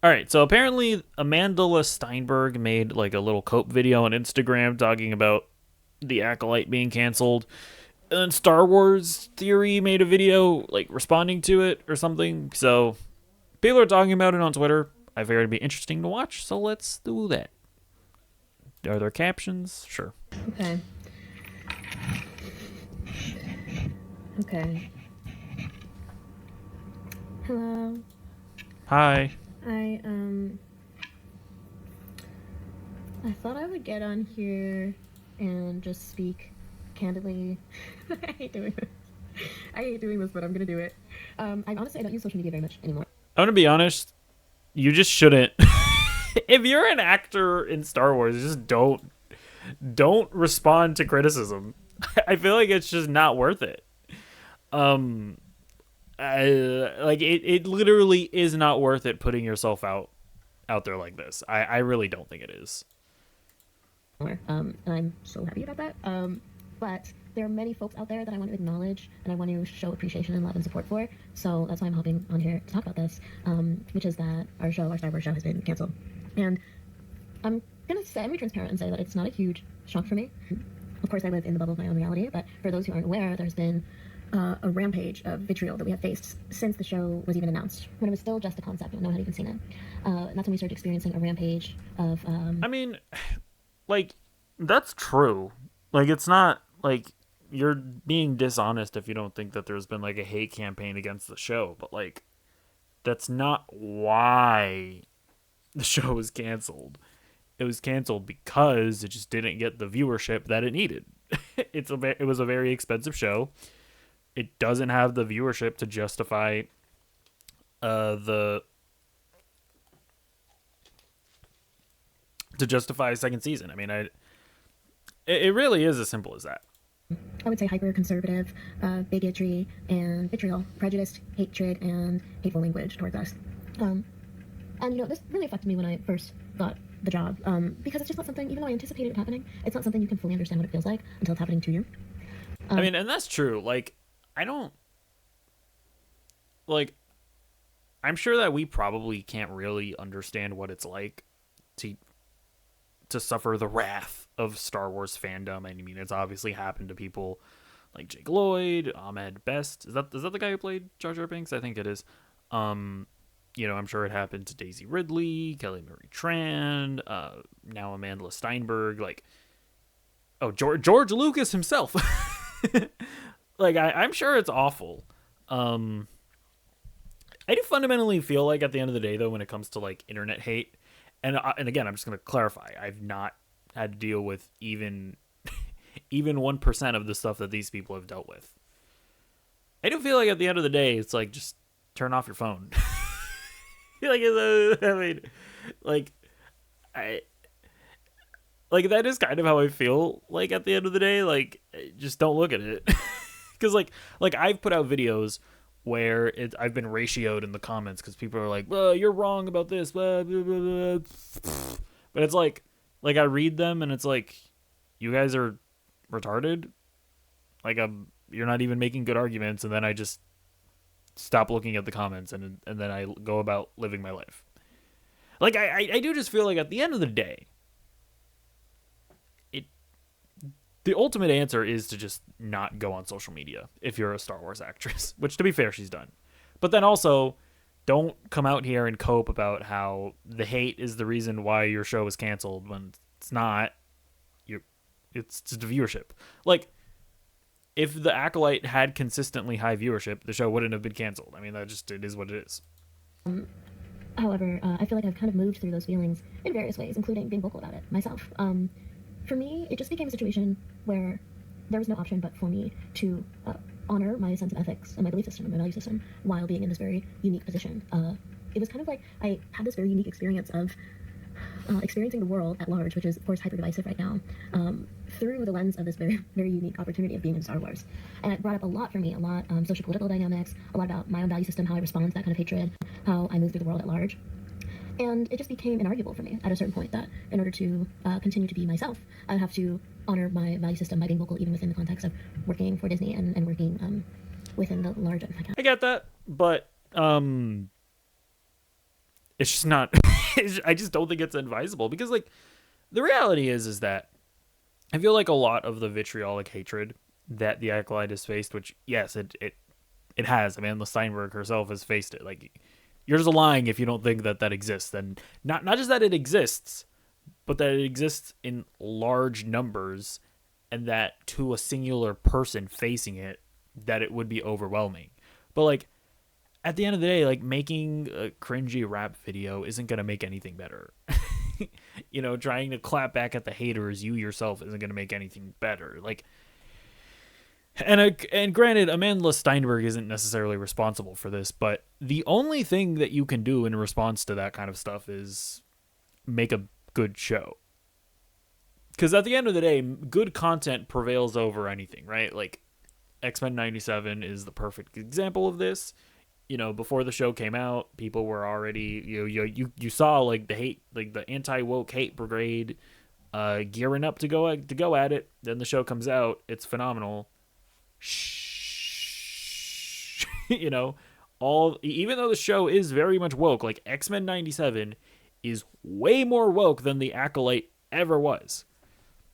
All right, so apparently Amandla Stenberg made like a little cope video on Instagram talking about the Acolyte being canceled. And then Star Wars Theory made a video like responding to it or something. So people are talking about it on Twitter. I figured it'd be interesting to watch, so let's do that. Are there captions? Sure. Okay. Okay. Hello. Hi. I I thought I would get on here and just speak candidly. I hate doing this. But I'm gonna do it. I don't use social media very much anymore. I'm gonna be honest. You just shouldn't. If you're an actor in Star Wars, just don't respond to criticism. I feel like it's just not worth it. Um, it literally is not worth it putting yourself out there like this. I really don't think it is. And I'm so happy about that. But there are many folks out there that I want to acknowledge and I want to show appreciation and love and support for. So that's why I'm hopping on here to talk about this, which is that our Star Wars show has been canceled. And I'm going to be transparent and say that it's not a huge shock for me. Of course, I live in the bubble of my own reality, but for those who aren't aware, there's been a rampage of vitriol that we have faced since the show was even announced, when it was still just a concept, no one had even seen it. And that's when we started experiencing a rampage of... I mean, like, that's true. Like, it's not, like, you're being dishonest if you don't think that there's been, like, a hate campaign against the show, but, like, that's not why the show was canceled. It was canceled because it just didn't get the viewership that it needed. It was a very expensive show. It doesn't have the viewership to justify a second season. I mean, it really is as simple as that. I would say hyper-conservative, bigotry, and vitriol, prejudice, hatred, and hateful language towards us. And, this really affected me when I first got the job, because it's just not something, even though I anticipated it happening, it's not something you can fully understand what it feels like until it's happening to you. I mean, and that's true. Like, I don't... Like, I'm sure that we probably can't really understand what it's like to suffer the wrath of Star Wars fandom. I mean, it's obviously happened to people like Jake Lloyd, Ahmed Best. Is that the guy who played Jar Jar Binks? I think it is. I'm sure it happened to Daisy Ridley, Kelly Marie Tran, now Amandla Stenberg, like, George Lucas himself. Like, I'm sure it's awful. I do fundamentally feel like at the end of the day, though, when it comes to like internet hate, and again, I'm just going to clarify, I've not had to deal with even 1% of the stuff that these people have dealt with. I do feel like at the end of the day, it's like, just turn off your phone. That is kind of how I feel like at the end of the day. Like, just don't look at it. Because like I've put out videos where I've been ratioed in the comments because people are like, well, you're wrong about this, blah, blah, blah, blah. But it's like I read them and it's like, you guys are retarded. Like, you're not even making good arguments, and then I just stop looking at the comments and then I go about living my life. Like, I do just feel like at the end of the day, the ultimate answer is to just not go on social media if you're a Star Wars actress, which, to be fair, she's done. But then also, don't come out here and cope about how the hate is the reason why your show is canceled when it's not. It's just viewership. Like, if the Acolyte had consistently high viewership, the show wouldn't have been canceled. I mean, it is what it is. However, I feel like I've kind of moved through those feelings in various ways, including being vocal about it myself. For me, it just became a situation where there was no option but for me to honor my sense of ethics and my belief system and my value system while being in this very unique position. It was kind of like I had this very unique experience of experiencing the world at large, which is, of course, hyper-divisive right now, through the lens of this very, very unique opportunity of being in Star Wars. And it brought up a lot for me, social-political dynamics, a lot about my own value system, how I respond to that kind of hatred, how I move through the world at large. And it just became inarguable for me at a certain point that in order to continue to be myself, I would have to honor my value system by being vocal, even within the context of working for Disney and working within the large... I get that, but It's just not. I just don't think it's advisable because like the reality is that I feel like a lot of the vitriolic hatred that the Acolyte has faced, which yes, it has. Amandla Stenberg herself has faced it. Like you're just lying if you don't think that that exists. And not just that it exists, but that it exists in large numbers, and that to a singular person facing it, that it would be overwhelming. But like at the end of the day, like making a cringy rap video isn't gonna make anything better. Trying to clap back at the haters, you yourself isn't gonna make anything better. Like, and granted, Amandla Stenberg isn't necessarily responsible for this, but the only thing that you can do in response to that kind of stuff is make a good show. Because at the end of the day, good content prevails over anything, right? Like X-Men 97 is the perfect example of this. Before the show came out, people were already you saw like the hate, like the anti-woke hate brigade gearing up to go at it. Then the show comes out, it's phenomenal. Shh. All even though the show is very much woke, like X-Men 97 is way more woke than the Acolyte ever was.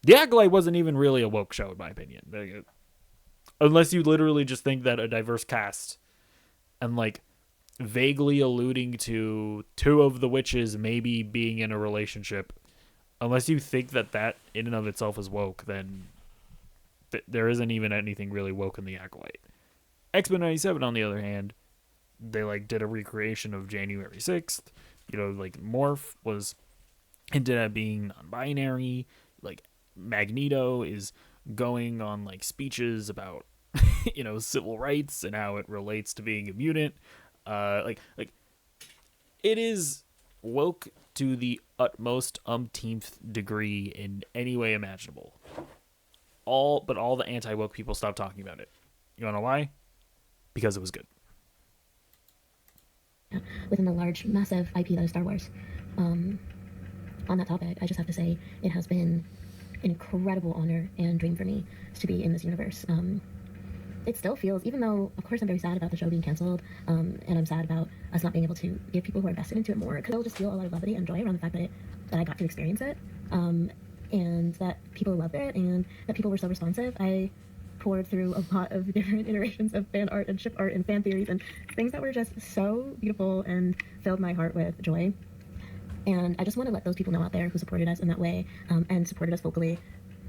The Acolyte wasn't even really a woke show in my opinion. Unless you literally just think that a diverse cast and like vaguely alluding to two of the witches maybe being in a relationship, unless you think that that in and of itself is woke, then there isn't even anything really woke in the Acolyte. X-Men 97, on the other hand, they like did a recreation of January 6th. Like Morph was hinted at being non-binary. Like Magneto is going on like speeches about civil rights and how it relates to being a mutant. Like it is woke to the utmost umpteenth degree in any way imaginable. All the anti-woke people stopped talking about it. You wanna know why? Because it was good. Within the large, massive IP that is Star Wars. On that topic, I just have to say it has been an incredible honor and dream for me to be in this universe. It still feels, even though, of course, I'm very sad about the show being canceled, and I'm sad about us not being able to give people who are invested into it more, because I'll just feel a lot of levity and joy around the fact that I got to experience it, and that people loved it, and that people were so responsive. I poured through a lot of different iterations of fan art and ship art and fan theories and things that were just so beautiful and filled my heart with joy. And I just want to let those people know out there who supported us in that way, and supported us vocally,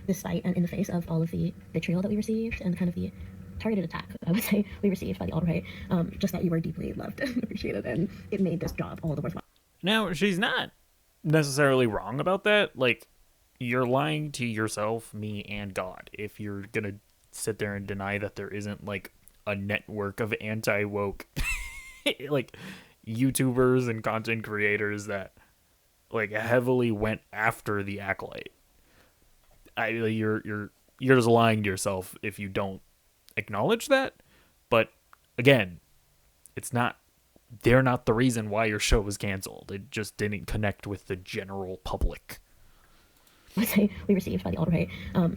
despite and in the face of all of the vitriol that we received and kind of the targeted attack, I would say, we received by the alt-right, just that you were deeply loved and appreciated, and it made this job all the worthwhile. Now, she's not necessarily wrong about that. Like, you're lying to yourself, me, and God if you're gonna sit there and deny that there isn't, like, a network of anti-woke, like, YouTubers and content creators that, like, heavily went after the Acolyte. You're just lying to yourself if you don't acknowledge that. But again, they're not the reason why your show was canceled. It just didn't connect with the general public. I say we received by the alt-right,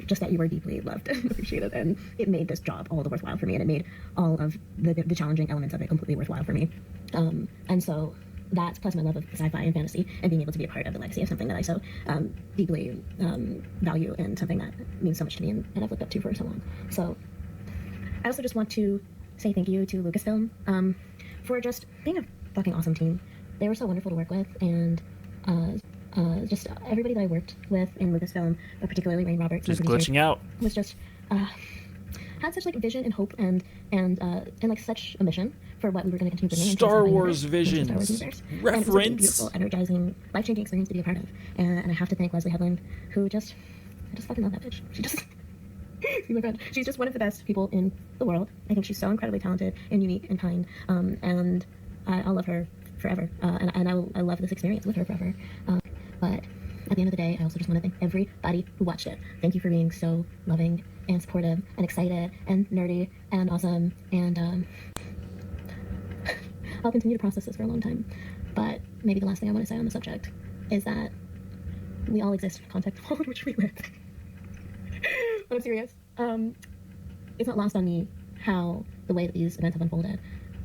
just that you were deeply loved and appreciated, and it made this job all the worthwhile for me, and it made all of the challenging elements of it completely worthwhile for me. And so that, plus my love of sci-fi and fantasy, and being able to be a part of the legacy of something that I so deeply value, and something that means so much to me, and I've looked up to for so long. So I also just want to say thank you to Lucasfilm for just being a fucking awesome team. They were so wonderful to work with, and just everybody that I worked with in Lucasfilm, particularly Rain Roberts, just glitching out, was just had such like vision and hope and like such a mission for what we were going to continue bringing. Star Wars visions, reference. And it was such a beautiful, energizing, life-changing experience to be a part of. And I have to thank Leslie Headland, who I just fucking love that bitch. She just. Oh my god, she's just one of the best people in the world. I think she's so incredibly talented and unique and kind, and I'll love her forever, and I love this experience with her forever. But at the end of the day, I also just want to thank everybody who watched it. Thank you for being so loving and supportive and excited and nerdy and awesome, and I'll continue to process this for a long time. But maybe the last thing I want to say on the subject is that we all exist in the context of the world in which we live. But I'm serious. It's not lost on me how the way that these events have unfolded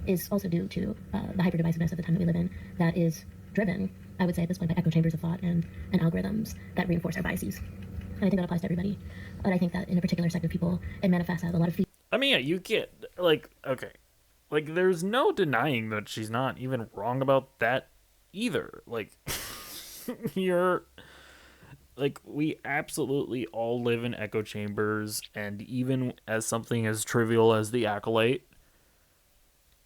is also due to the hyper-divisiveness of the time that we live in that is driven, I would say at this point, by echo chambers of thought and algorithms that reinforce our biases. And I think that applies to everybody. But I think that in a particular sector of people, it manifests as a lot of I mean, yeah, you get, like, okay. Like, there's no denying that she's not even wrong about that either. Like, you're, like, we absolutely all live in echo chambers, and even as something as trivial as the Acolyte,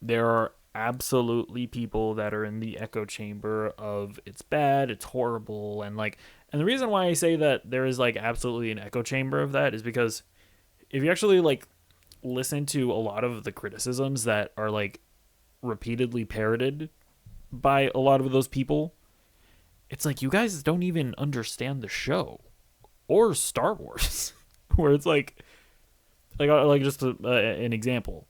there are absolutely people that are in the echo chamber of it's bad, it's horrible, and like, and the reason why I say that there is like absolutely an echo chamber of that is because if you actually like listen to a lot of the criticisms that are like repeatedly parroted by a lot of those people, it's like you guys don't even understand the show or Star Wars, where it's like just an example.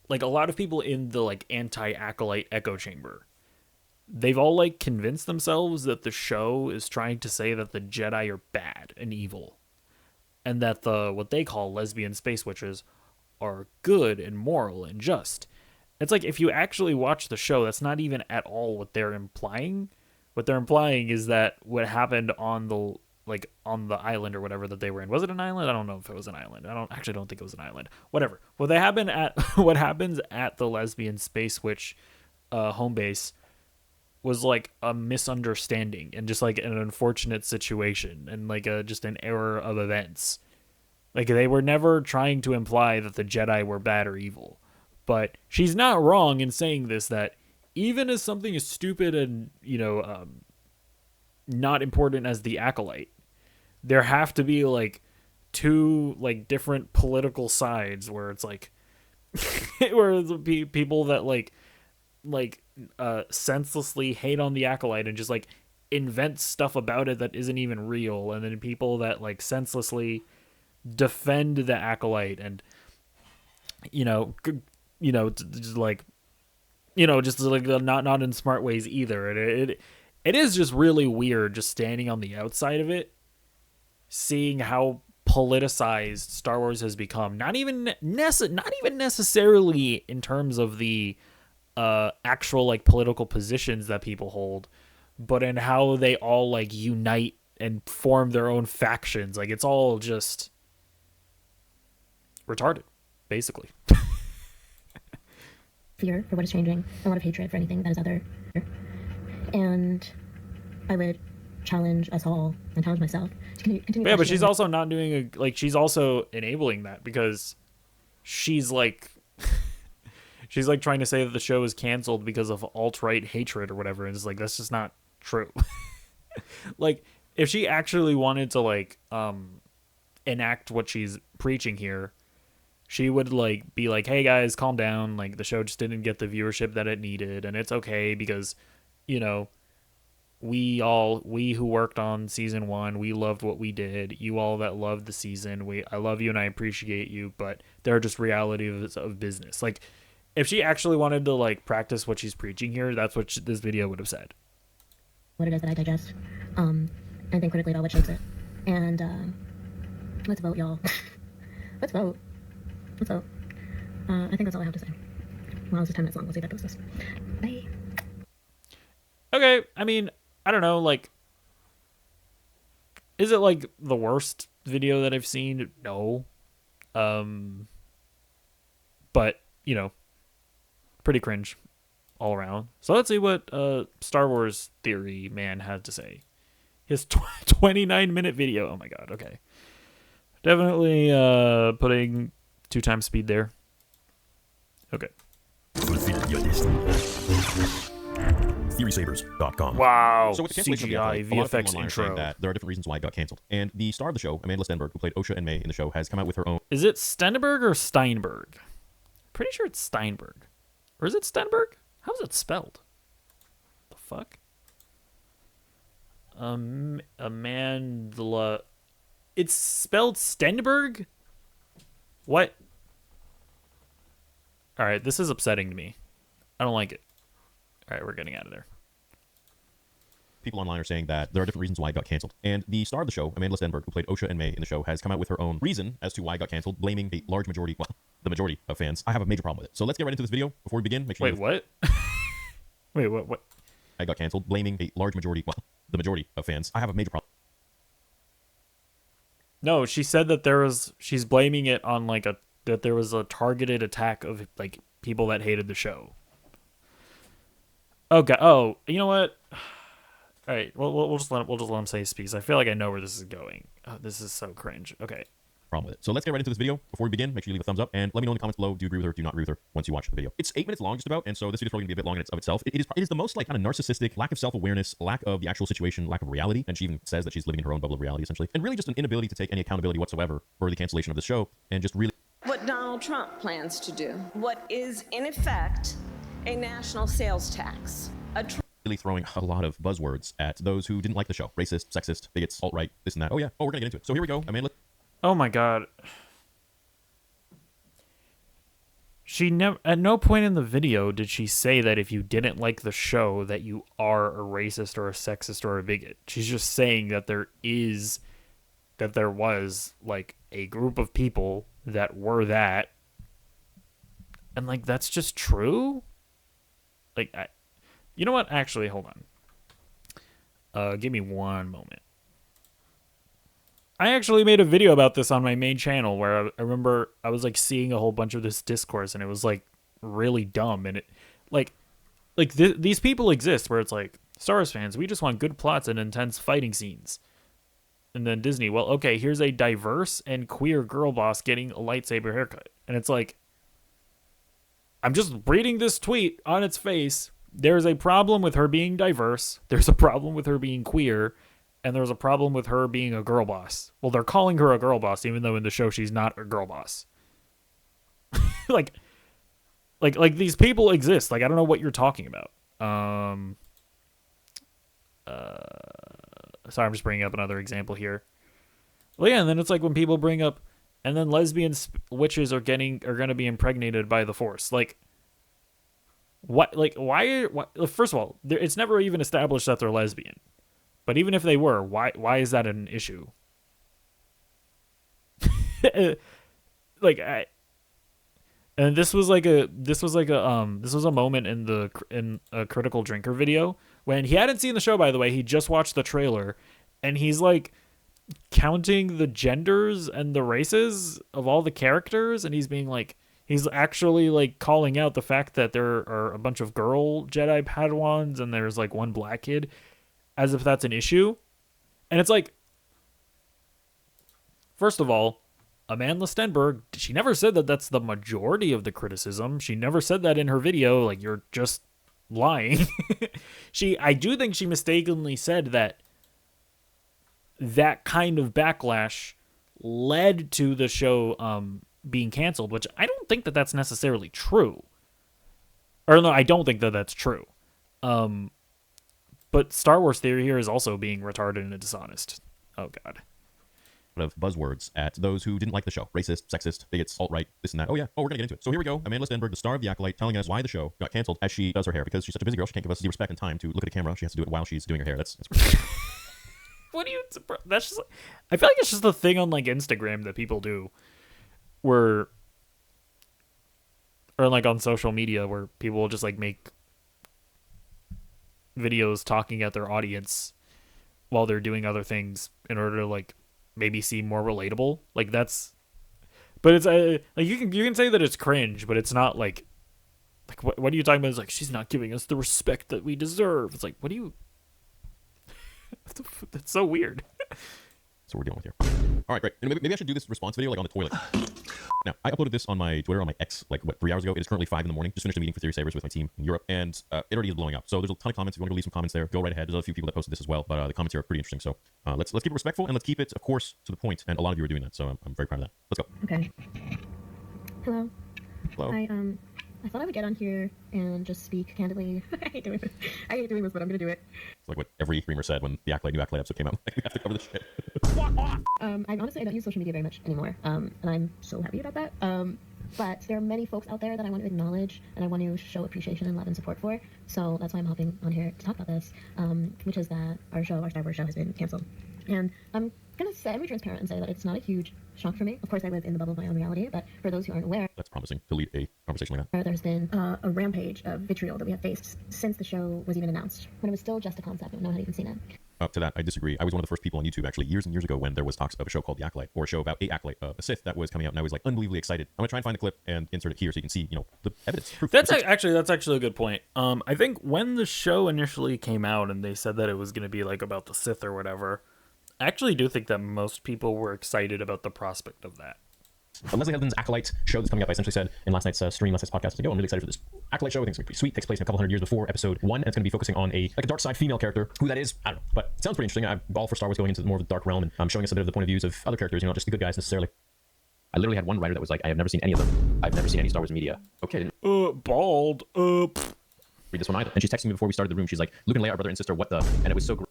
Like a lot of people in the like anti-Acolyte echo chamber, they've all like convinced themselves that the show is trying to say that the Jedi are bad and evil, and that the what they call lesbian space witches are good and moral and just. It's like if you actually watch the show, that's not even at all what they're implying. What they're implying is that what happened on the on the island or whatever that they were in. Was it an island? I don't know if it was an island. I don't think it was an island. Whatever. What happens at the lesbian space witch home base was like a misunderstanding and just like an unfortunate situation and like just an error of events. Like they were never trying to imply that the Jedi were bad or evil. But she's not wrong in saying this, that even as something as stupid and, not important as the Acolyte, there have to be like two like different political sides where it's like where the people that senselessly hate on the Acolyte and just like invent stuff about it that isn't even real, and then people that like senselessly defend the Acolyte and just like not in smart ways either. And it is just really weird just standing on the outside of it, seeing how politicized Star Wars has become. Not even necessarily in terms of the actual like political positions that people hold, but in how they all like unite and form their own factions. Like it's all just retarded, basically. Fear for what is changing, a lot of hatred for anything that is other. And I would challenge us all and challenge myself to continue. Yeah, but she's also not doing she's also enabling that, because she's like she's like trying to say that the show is canceled because of alt-right hatred or whatever, and it's like that's just not true. Like if she actually wanted to like enact what she's preaching here, she would like be like, hey guys, calm down, like the show just didn't get the viewership that it needed, and it's okay because we who worked on season 1, we loved what we did. You all that loved the season, I love you and I appreciate you, but there are just realities of business. Like if she actually wanted to like practice what she's preaching here, that's what this video would have said. What it is that I digest, and think critically about what shapes it. And let's vote, y'all. Let's vote. Let's vote. I think that's all I have to say. Well, this is 10 minutes long. We'll see if that goes this. Bye. Okay, I mean, I don't know, like, is it like the worst video that I've seen? No. But, pretty cringe all around. So let's see what Star Wars Theory Man had to say. His 29-minute video. Oh my god, okay. Definitely putting 2 times speed there. Okay. TheorySabers.com. Wow. So with the cancellation of the CGI Acolyte, a lot of people VFX online are saying intro. that there are different reasons why it got canceled. And the star of the show, Amandla Stenberg, who played Osha and May in the show, has come out with her own. Is it Stenberg or Steinberg? Pretty sure it's Steinberg. Or is it Stenberg? How's it spelled? The fuck? Amandla. It's spelled Stenberg? What? Alright, this is upsetting to me. I don't like it. Alright, we're getting out of there. People online are saying that there are different reasons why it got canceled. And the star of the show, Amandla Stenberg, who played Osha and May in the show, has come out with her own reason as to why it got canceled, blaming a large majority, well, the majority of fans. I have a major problem with it. So let's get right into this video. Before we begin, make sure Wait, what? Wait, what? I got canceled, blaming a large majority, well, the majority of fans. I have a major problem. No, she said that she's blaming it on that there was a targeted attack of like people that hated the show. Oh god. Oh, you know what? All right. Well, we'll just let him say his piece. I feel like I know where this is going. Oh, this is so cringe. Okay. Problem with it. So let's get right into this video. Before we begin, make sure you leave a thumbs up and let me know in the comments below. Do you agree with her? Do you not agree with her? Once you watch the video, it's 8 minutes long, just about, and so this video is probably gonna be a bit long in its of itself. It is the most like kind of narcissistic, lack of self-awareness, lack of the actual situation, lack of reality, and she even says that she's living in her own bubble of reality essentially, and really just an inability to take any accountability whatsoever for the cancellation of the show, and just really what Donald Trump plans to do, what is in effect a national sales tax. Really throwing a lot of buzzwords at those who didn't like the show. Racist, sexist, bigots, alt-right, this and that. Oh yeah, we're gonna get into it. So here we go. Amandla. Oh my god. She never, at no point in the video did she say that if you didn't like the show that you are a racist or a sexist or a bigot. She's just saying that there was like a group of people that were that, and like that's just true. Like, you know what? Actually, hold on. Give me one moment. I actually made a video about this on my main channel where I remember I was like seeing a whole bunch of this discourse and it was like really dumb, and it these people exist where it's like, Star Wars fans, we just want good plots and intense fighting scenes. And then Disney, well, okay, here's a diverse and queer girl boss getting a lightsaber haircut. And it's like, I'm just reading this tweet on its face. There's a problem with her being diverse. There's a problem with her being queer. And there's a problem with her being a girl boss. Well, they're calling her a girl boss, even though in the show she's not a girl boss. like these people exist. Like, I don't know what you're talking about. Sorry, I'm just bringing up another example here. Well, yeah, and then it's like when people bring up, and then lesbian witches are going to be impregnated by the Force. Like, what? Like, why? First of all, it's never even established that they're lesbian. But even if they were, why is that an issue? And this was a moment in a Critical Drinker video when he hadn't seen the show, by the way. He just watched the trailer, and he's like counting the genders and the races of all the characters, and he's actually like calling out the fact that there are a bunch of girl Jedi Padawans and there's like one black kid, as if that's an issue. And it's like, first of all, Amandla Stenberg, she never said that that's the majority of the criticism. She never said that in her video. Like, you're just lying. I do think she mistakenly said that kind of backlash led to the show being canceled, which I don't think that that's necessarily true. Or no, I don't think that that's true. But Star Wars theory here is also being retarded and dishonest. Oh, God. Of buzzwords at those who didn't like the show. Racist, sexist, bigots, alt-right, this and that. Oh yeah, we're gonna get into it. So here we go. Amandla Stenberg, the star of The Acolyte, telling us why the show got canceled as she does her hair, because she's such a busy girl, she can't give us the respect and time to look at a camera. She has to do it while she's doing her hair. That's What do you... That's just... I feel like it's just a thing on, like, Instagram that people do. Or like on social media where people will just, like, make videos talking at their audience while they're doing other things in order to, like, maybe seem more relatable. Like, that's... But it's... like, you can say that it's cringe, but it's not, like... Like, what are you talking about? It's like, she's not giving us the respect that we deserve. It's like, what do you... That's so weird. That's what we're dealing with here. All right, great. And maybe I should do this response video, like, on the toilet. Now, I uploaded this on my Twitter, on my X, like, 3 hours ago. It is currently 5 in the morning. Just finished a meeting for Theory Savers with my team in Europe, and it already is blowing up. So there's a ton of comments. If you want to leave some comments there, go right ahead. There's a few people that posted this as well, but the comments here are pretty interesting. So let's keep it respectful, and let's keep it, of course, to the point. And a lot of you are doing that, so I'm very proud of that. Let's go. Okay. Hello. Hello. I thought I would get on here and just speak candidly. I hate doing this, but I'm gonna do it. It's like what every streamer said when the Acolyte, new Acolyte episode came out. Like, we have to cover this shit. I don't use social media very much anymore, and I'm so happy about that. But there are many folks out there that I want to acknowledge and I want to show appreciation and love and support for. So that's why I'm hopping on here to talk about this, which is that our Star Wars show has been canceled. And I'm gonna be transparent and say that it's not a huge shock for me. Of course, I live in the bubble of my own reality, but for those who aren't aware, That's promising to lead a conversation like that. there's been a rampage of vitriol that we have faced since the show was even announced, when it was still just a concept. No one had even seen it. To that, I disagree. I was one of the first people on YouTube, actually, years and years ago, when there was talks of a show called The Acolyte, or a show about a Acolyte, a Sith that was coming out, and I was like unbelievably excited. I'm gonna try and find the clip and insert it here so you can see, the evidence. Proof. That's actually a good point. I think when the show initially came out and they said that it was going to be like about the Sith or whatever, I actually do think that most people were excited about the prospect of that. Leslie Headland's Acolyte show that's coming up, I essentially said in last night's stream, last night's podcast, I'm really excited for this Acolyte show. I think it's gonna be pretty sweet. Takes place in a couple hundred years before episode 1, and it's gonna be focusing on a dark side female character. Who that is, I don't know, but it sounds pretty interesting. I'm all for Star Wars going into more of the dark realm and showing us a bit of the point of views of other characters, not just the good guys necessarily. I literally had one writer that was like, I have never seen any of them. I've never seen any Star Wars media. Okay, Bald. read this one either. And she's texting me before we started the room. She's like, Luke and Leia are brother and sister. What the? And it was so great.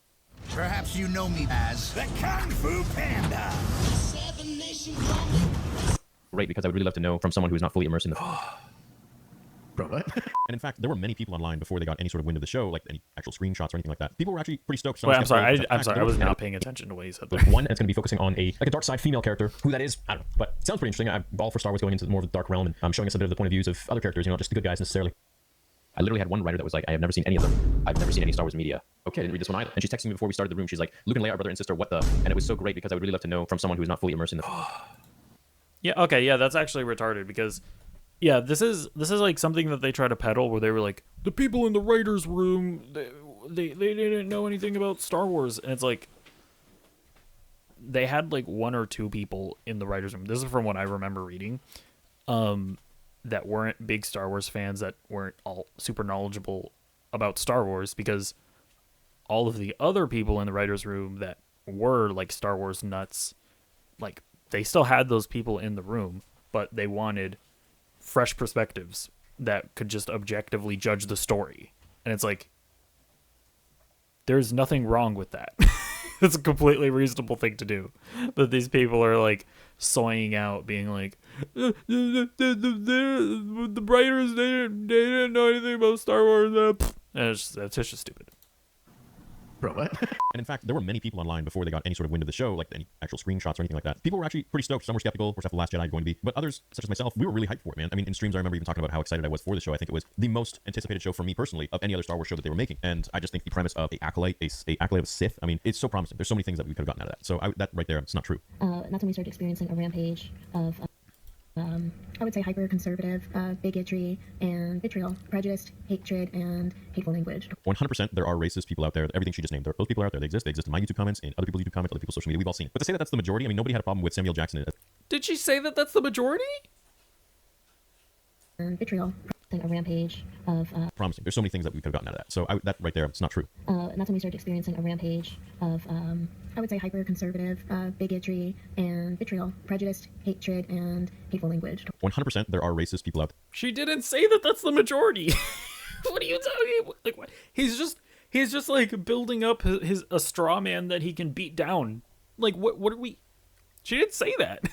Perhaps you know me as the Kung Fu Panda. Great, because I would really love to know from someone who is not fully immersed in the. Bro, what? And in fact, there were many people online before they got any sort of wind of the show, like any actual screenshots or anything like that. People were actually pretty stoked. Wait, I'm sorry. I was not paying attention to what he said there. One, and it's going to be focusing on a dark side female character. Who that is, I don't know, but it sounds pretty interesting. I'm all for Star Wars going into more of the dark realm and showing us a bit of the point of views of other characters, not just the good guys necessarily. I literally had one writer that was like, I have never seen any of them. I've never seen any Star Wars media. Okay, I didn't read this one either. And she's texting me before we started the room. She's like, Luke and Leia are brother and sister. What the? And it was so great because I would really love to know from someone who is not fully immersed in the. Yeah, okay, yeah, that's actually retarded because, yeah, this is like something that they try to peddle where they were like, the people in the writers' room, they didn't know anything about Star Wars, and it's like, they had like one or two people in the writers' room. This is from what I remember reading, that weren't big Star Wars fans, that weren't all super knowledgeable about Star Wars, because all of the other people in the writers' room that were like Star Wars nuts, like, they still had those people in the room, but they wanted fresh perspectives that could just objectively judge the story. And it's like, there's nothing wrong with that. It's a completely reasonable thing to do. But these people are like soying out, being like, the writers, they didn't know anything about Star Wars. And it's just stupid. Bro, what? And in fact, there were many people online before they got any sort of wind of the show, like any actual screenshots or anything like that. People were actually pretty stoked. Some were skeptical. Of course, after The Last Jedi, going to be. But others, such as myself, we were really hyped for it, man. I mean, in streams, I remember even talking about how excited I was for the show. I think it was the most anticipated show for me personally of any other Star Wars show that they were making. And I just think the premise of a Acolyte of Sith, I mean, it's so promising. There's so many things that we could have gotten out of that. So that right there, it's not true. That's when we started experiencing a rampage of, I would say, hyper-conservative bigotry and vitriol, prejudice, hatred, and hateful language. 100% there are racist people out there. Everything she just named, those people are out there. They exist. They exist in my YouTube comments, in other people's YouTube comments, other people's social media. We've all seen it. But to say that that's the majority, I mean, nobody had a problem with Samuel Jackson. Did she say that that's the majority? And vitriol, a rampage of... promising. There's so many things that we could have gotten out of that. So that right there, it's not true. And that's when we started experiencing a rampage of, I would say, hyper-conservative bigotry and vitriol, prejudice, hatred, and hateful language. 100% there are racist people out there. She didn't say that that's the majority. What are you talking about? Like, what? He's just like building up a straw man that he can beat down. Like, what are we? She didn't say that.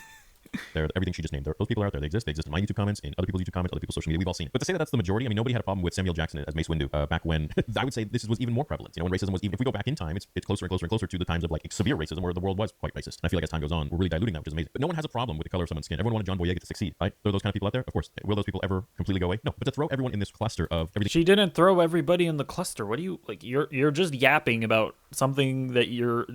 Everything she just named, those people are out there. They exist. They exist in my YouTube comments, in other people's YouTube comments, other people's social media. We've all seen it. But to say that that's the majority, I mean, nobody had a problem with Samuel Jackson as Mace Windu back when I would say this was even more prevalent. When racism was even. If we go back in time, it's closer and closer and closer to the times of like severe racism where the world was quite racist. And I feel like as time goes on, we're really diluting that, which is amazing. But no one has a problem with the color of someone's skin. Everyone wanted John Boyega to succeed, right? There are those kind of people out there. Of course, will those people ever completely go away? No. But to throw everyone in this cluster of everything. She didn't throw everybody in the cluster. What do you like? You're just yapping about something that you're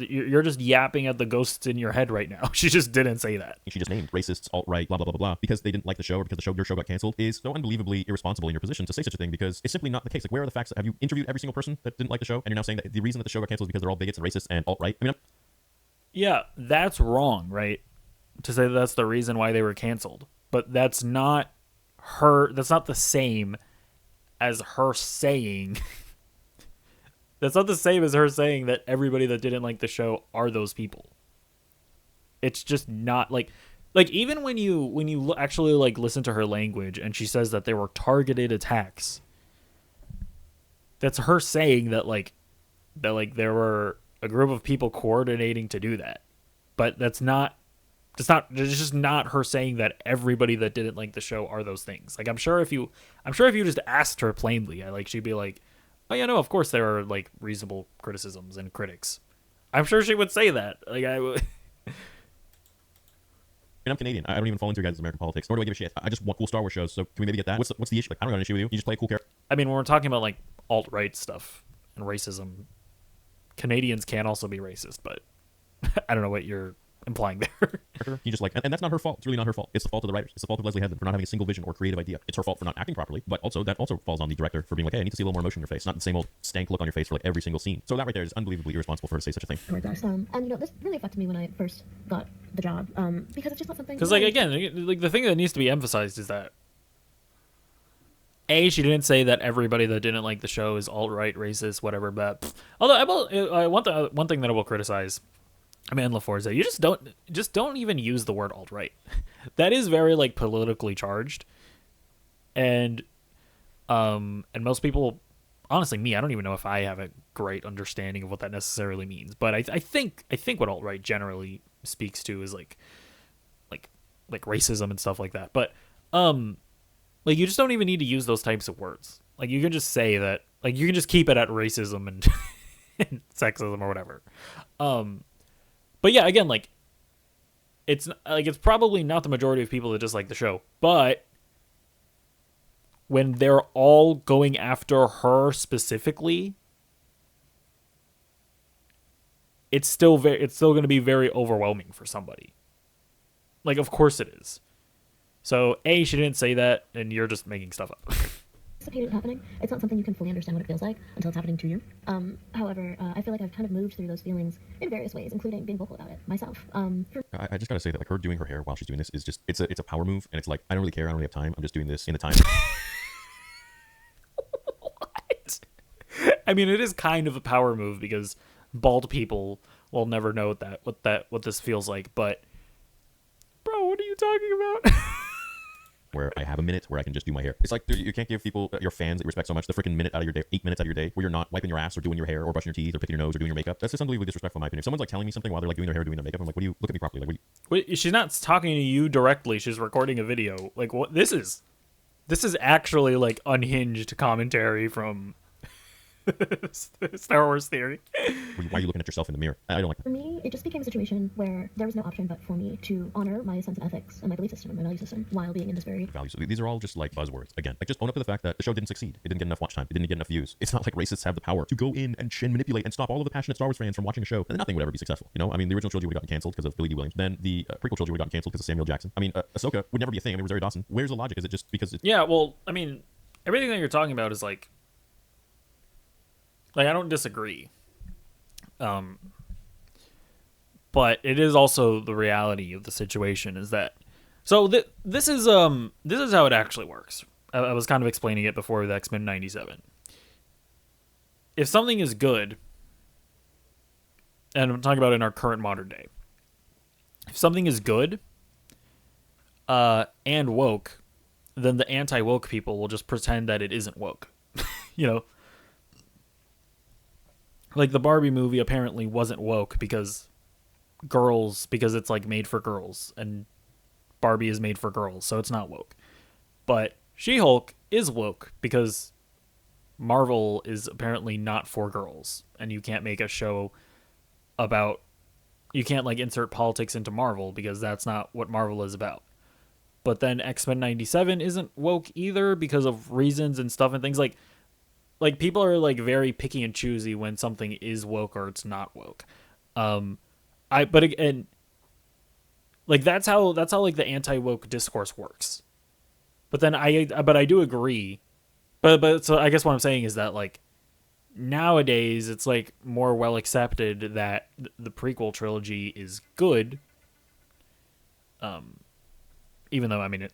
just yapping at the ghosts in your head right now. She just didn't say that. She just named racists, alt-right, blah, blah, blah, blah, blah, because they didn't like the show or because your show got canceled is so unbelievably irresponsible in your position to say such a thing because it's simply not the case. Like, where are the facts? Have you interviewed every single person that didn't like the show and you're now saying that the reason that the show got canceled is because they're all bigots and racists and alt-right? I mean, yeah, that's wrong, right? To say that's the reason why they were canceled. But that's not the same as her saying that's not the same as her saying that everybody that didn't like the show are those people. It's just not like even when you actually like listen to her language and she says that they were targeted attacks, that's her saying that there were a group of people coordinating to do that. But it's just not her saying that everybody that didn't like the show are those things. Like, I'm sure if you just asked her plainly, she'd be like, oh yeah, no, of course there are like reasonable criticisms and critics. I'm sure she would say that. Like And I'm Canadian. I don't even fall into your guys' American politics, nor do I give a shit. I just want cool Star Wars shows, so can we maybe get that? What's the issue? Like, I don't got an issue with you. You just play a cool character. I mean, when we're talking about like alt-right stuff and racism, Canadians can also be racist, but I don't know what you're implying there. You just like, and that's not her fault. It's really not her fault. It's the fault of the writers. It's the fault of Leslie Headland for not having a single vision or creative idea. It's her fault for not acting properly, but also that also falls on the director for being like, hey, I need to see a little more emotion in your face, not the same old stank look on your face for like every single scene. So that right there is unbelievably irresponsible for her to say such a thing. And this really affected me when I first got the job, because it's just not something. Because like again, like the thing that needs to be emphasized is that she didn't say that everybody that didn't like the show is alt-right, racist, whatever. But although one thing that I will criticize Amandla for is that you just don't even use the word alt-right. That is very like politically charged, and most people, honestly, me, I don't even know if I have a great understanding of what that necessarily means. But I think what alt-right generally speaks to is like racism and stuff like that. But like you just don't even need to use those types of words. Like you can just say that, like you can just keep it at racism and, and sexism or whatever. But yeah, again, like it's probably not the majority of people that dislike the show, but when they're all going after her specifically, it's still going to be very overwhelming for somebody. Like, of course it is. So, she didn't say that, and you're just making stuff up. It happening. It's not something you can fully understand what it feels like until it's happening to you. However, I feel like I've kind of moved through those feelings in various ways, including being vocal about it myself. I just gotta say that like her doing her hair while she's doing this is just it's a power move, and it's like I don't really care. I don't really have time. I'm just doing this in the time. What? I mean, it is kind of a power move because bald people will never know what this feels like. But, bro, what are you talking about? Where I have a minute where I can just do my hair. It's like you can't give people, your fans that you respect so much, the freaking minute out of your day, 8 minutes out of your day, where you're not wiping your ass or doing your hair or brushing your teeth or picking your nose or doing your makeup. That's just unbelievably disrespectful in my opinion. If someone's like telling me something while they're like doing their hair or doing their makeup, I'm like, look at me properly. Like, Wait, she's not talking to you directly. She's recording a video. Like, what? This is actually like unhinged commentary from Star Wars Theory. why are you looking at yourself in the mirror? I don't like that. For me, it just became a situation where there was no option but for me to honor my sense of ethics and my belief system and my value system while being in this very Values. These are all just like buzzwords. Again, like just own up to the fact that the show didn't succeed. It didn't get enough watch time. It didn't get enough views. It's not like racists have the power to go in and manipulate and stop all of the passionate Star Wars fans from watching a show, and nothing would ever be successful. You know, I mean, the original trilogy would have gotten canceled because of Billy D. Williams. Then the prequel trilogy would have gotten canceled because of Samuel Jackson. I mean, Ahsoka would never be a thing. I mean, Rosario Dawson. Where's the logic? Is it just because it's... Yeah, well, I mean, everything that you're talking about is like I don't disagree. But it is also the reality of the situation is that so this is how it actually works. I was kind of explaining it before with X-Men 97. If something is good, and I'm talking about in our current modern day, if something is good and woke, then the anti-woke people will just pretend that it isn't woke. You know? Like the Barbie movie apparently wasn't woke because it's like made for girls and Barbie is made for girls, so it's not woke. But She-Hulk is woke because Marvel is apparently not for girls, and you can't make a show about, you can't like insert politics into Marvel because that's not what Marvel is about. But then X-Men 97 isn't woke either because of reasons and stuff and things like people are like very picky and choosy when something is woke or it's not woke. But again, like that's how like the anti-woke discourse works. But then I do agree. But so I guess what I'm saying is that like nowadays it's like more well accepted that the prequel trilogy is good. Even though I mean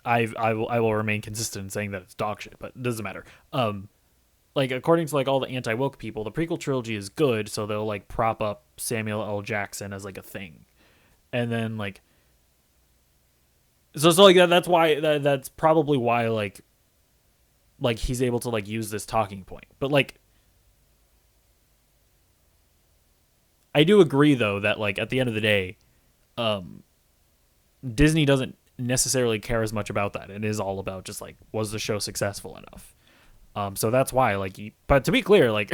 I will remain consistent in saying that it's dog shit, but it doesn't matter. Like according to like all the anti-woke people, the prequel trilogy is good, so they'll like prop up Samuel L. Jackson as like a thing, and then like so like that's why that's probably why like he's able to like use this talking point. But like I do agree though that like at the end of the day, Disney doesn't necessarily care as much about that. It is all about just like, was the show successful enough? So that's why, like, but to be clear, like,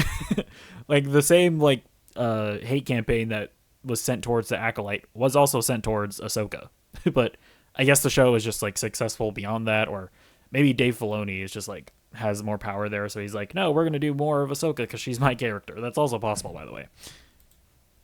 like the same, like, hate campaign that was sent towards the Acolyte was also sent towards Ahsoka. But I guess the show is just like successful beyond that, or maybe Dave Filoni is just like has more power there, so he's like, no, we're gonna do more of Ahsoka because she's my character. That's also possible, by the way.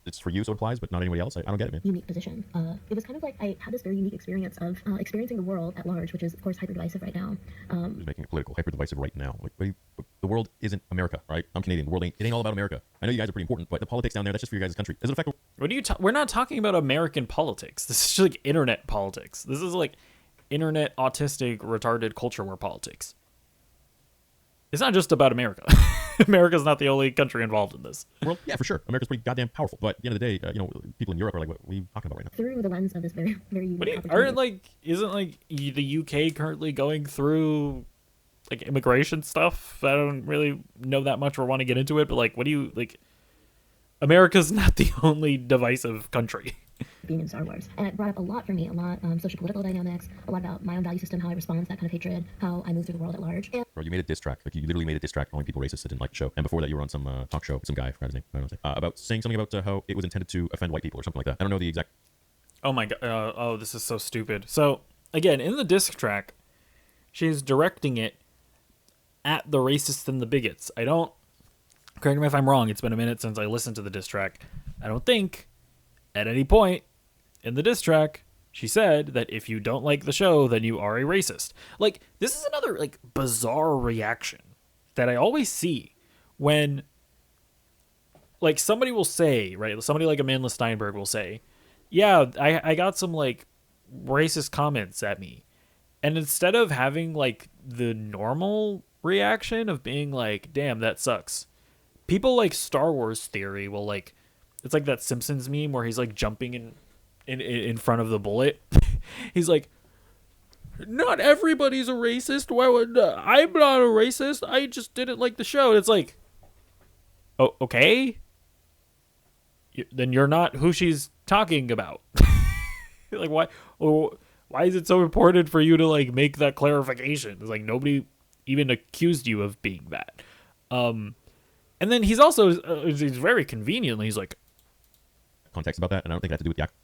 It's for you, so it applies, but not anybody else. I don't get it, man. Unique position. It was kind of like I had this very unique experience of experiencing the world at large, which is of course hyper divisive right now. Who's making it political, hyper divisive right now? Like, the world isn't America, right? I'm Canadian. The world ain't all about America. I know you guys are pretty important, but the politics down there, that's just for your guys' country. Does it affect? What do you? We're not talking about American politics. This is just like internet politics. This is like internet autistic retarded culture war politics. It's not just about America. America's not the only country involved in this. Well, yeah, for sure. America's pretty goddamn powerful. But at the end of the day, people in Europe are like, what are you talking about right now? Through the lens of this very, very unique Isn't the UK currently going through like immigration stuff? I don't really know that much or want to get into it, but like, what do you like? America's not the only divisive country. Being in Star Wars, and it brought up a lot for me, social political dynamics, a lot about my own value system, how I respond to that kind of hatred, how I move through the world at large. And Bro, you made a diss track. Like, you literally made a diss track calling people racist that didn't like the show. And before that, you were on some talk show with some guy, I forgot his name, I don't know, about saying something about how it was intended to offend white people or something like that. I don't know the exact. Oh my god! This is so stupid. So again, in the disc track, she's directing it at the racists and the bigots. I don't. Correct me if I'm wrong. It's been a minute since I listened to the diss track. I don't think at any point in the diss track she said that if you don't like the show, then you are a racist. Like, this is another like bizarre reaction that I always see when like somebody will say, right? Somebody like Amandla Stenberg will say, yeah, I got some like racist comments at me. And instead of having like the normal reaction of being like, damn, that sucks, people like Star Wars Theory will like, it's like that Simpsons meme where he's like jumping in front of the bullet. He's like, not everybody's a racist. Why would I'm not a racist? I just didn't like the show. And it's like, oh, okay. Then you're not who she's talking about. Like, why? Oh, why is it so important for you to like make that clarification? It's like nobody even accused you of being that. And then he's also he's very conveniently he's like, context about that, and I don't think it had to do with the act.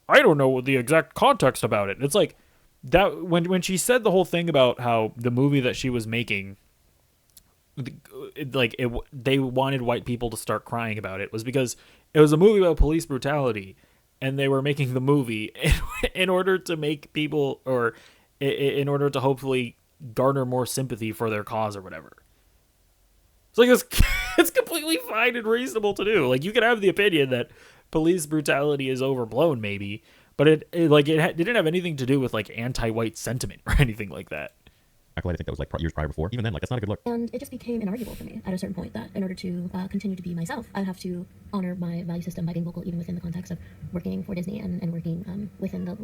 I don't know the exact context about it. It's like that when she said the whole thing about how the movie that she was making, they wanted white people to start crying about it, was because it was a movie about police brutality, and they were making the movie in order to make people, or in order to hopefully garner more sympathy for their cause or whatever. It's like it's completely fine and reasonable to do. Like, you can have the opinion that police brutality is overblown, maybe, but it didn't have anything to do with like anti-white sentiment or anything like that. Acolyte, I think that was like years prior before. Even then, like, that's not a good look. And it just became inarguable for me at a certain point that in order to continue to be myself, I have to honor my value system by being vocal, even within the context of working for Disney and working within the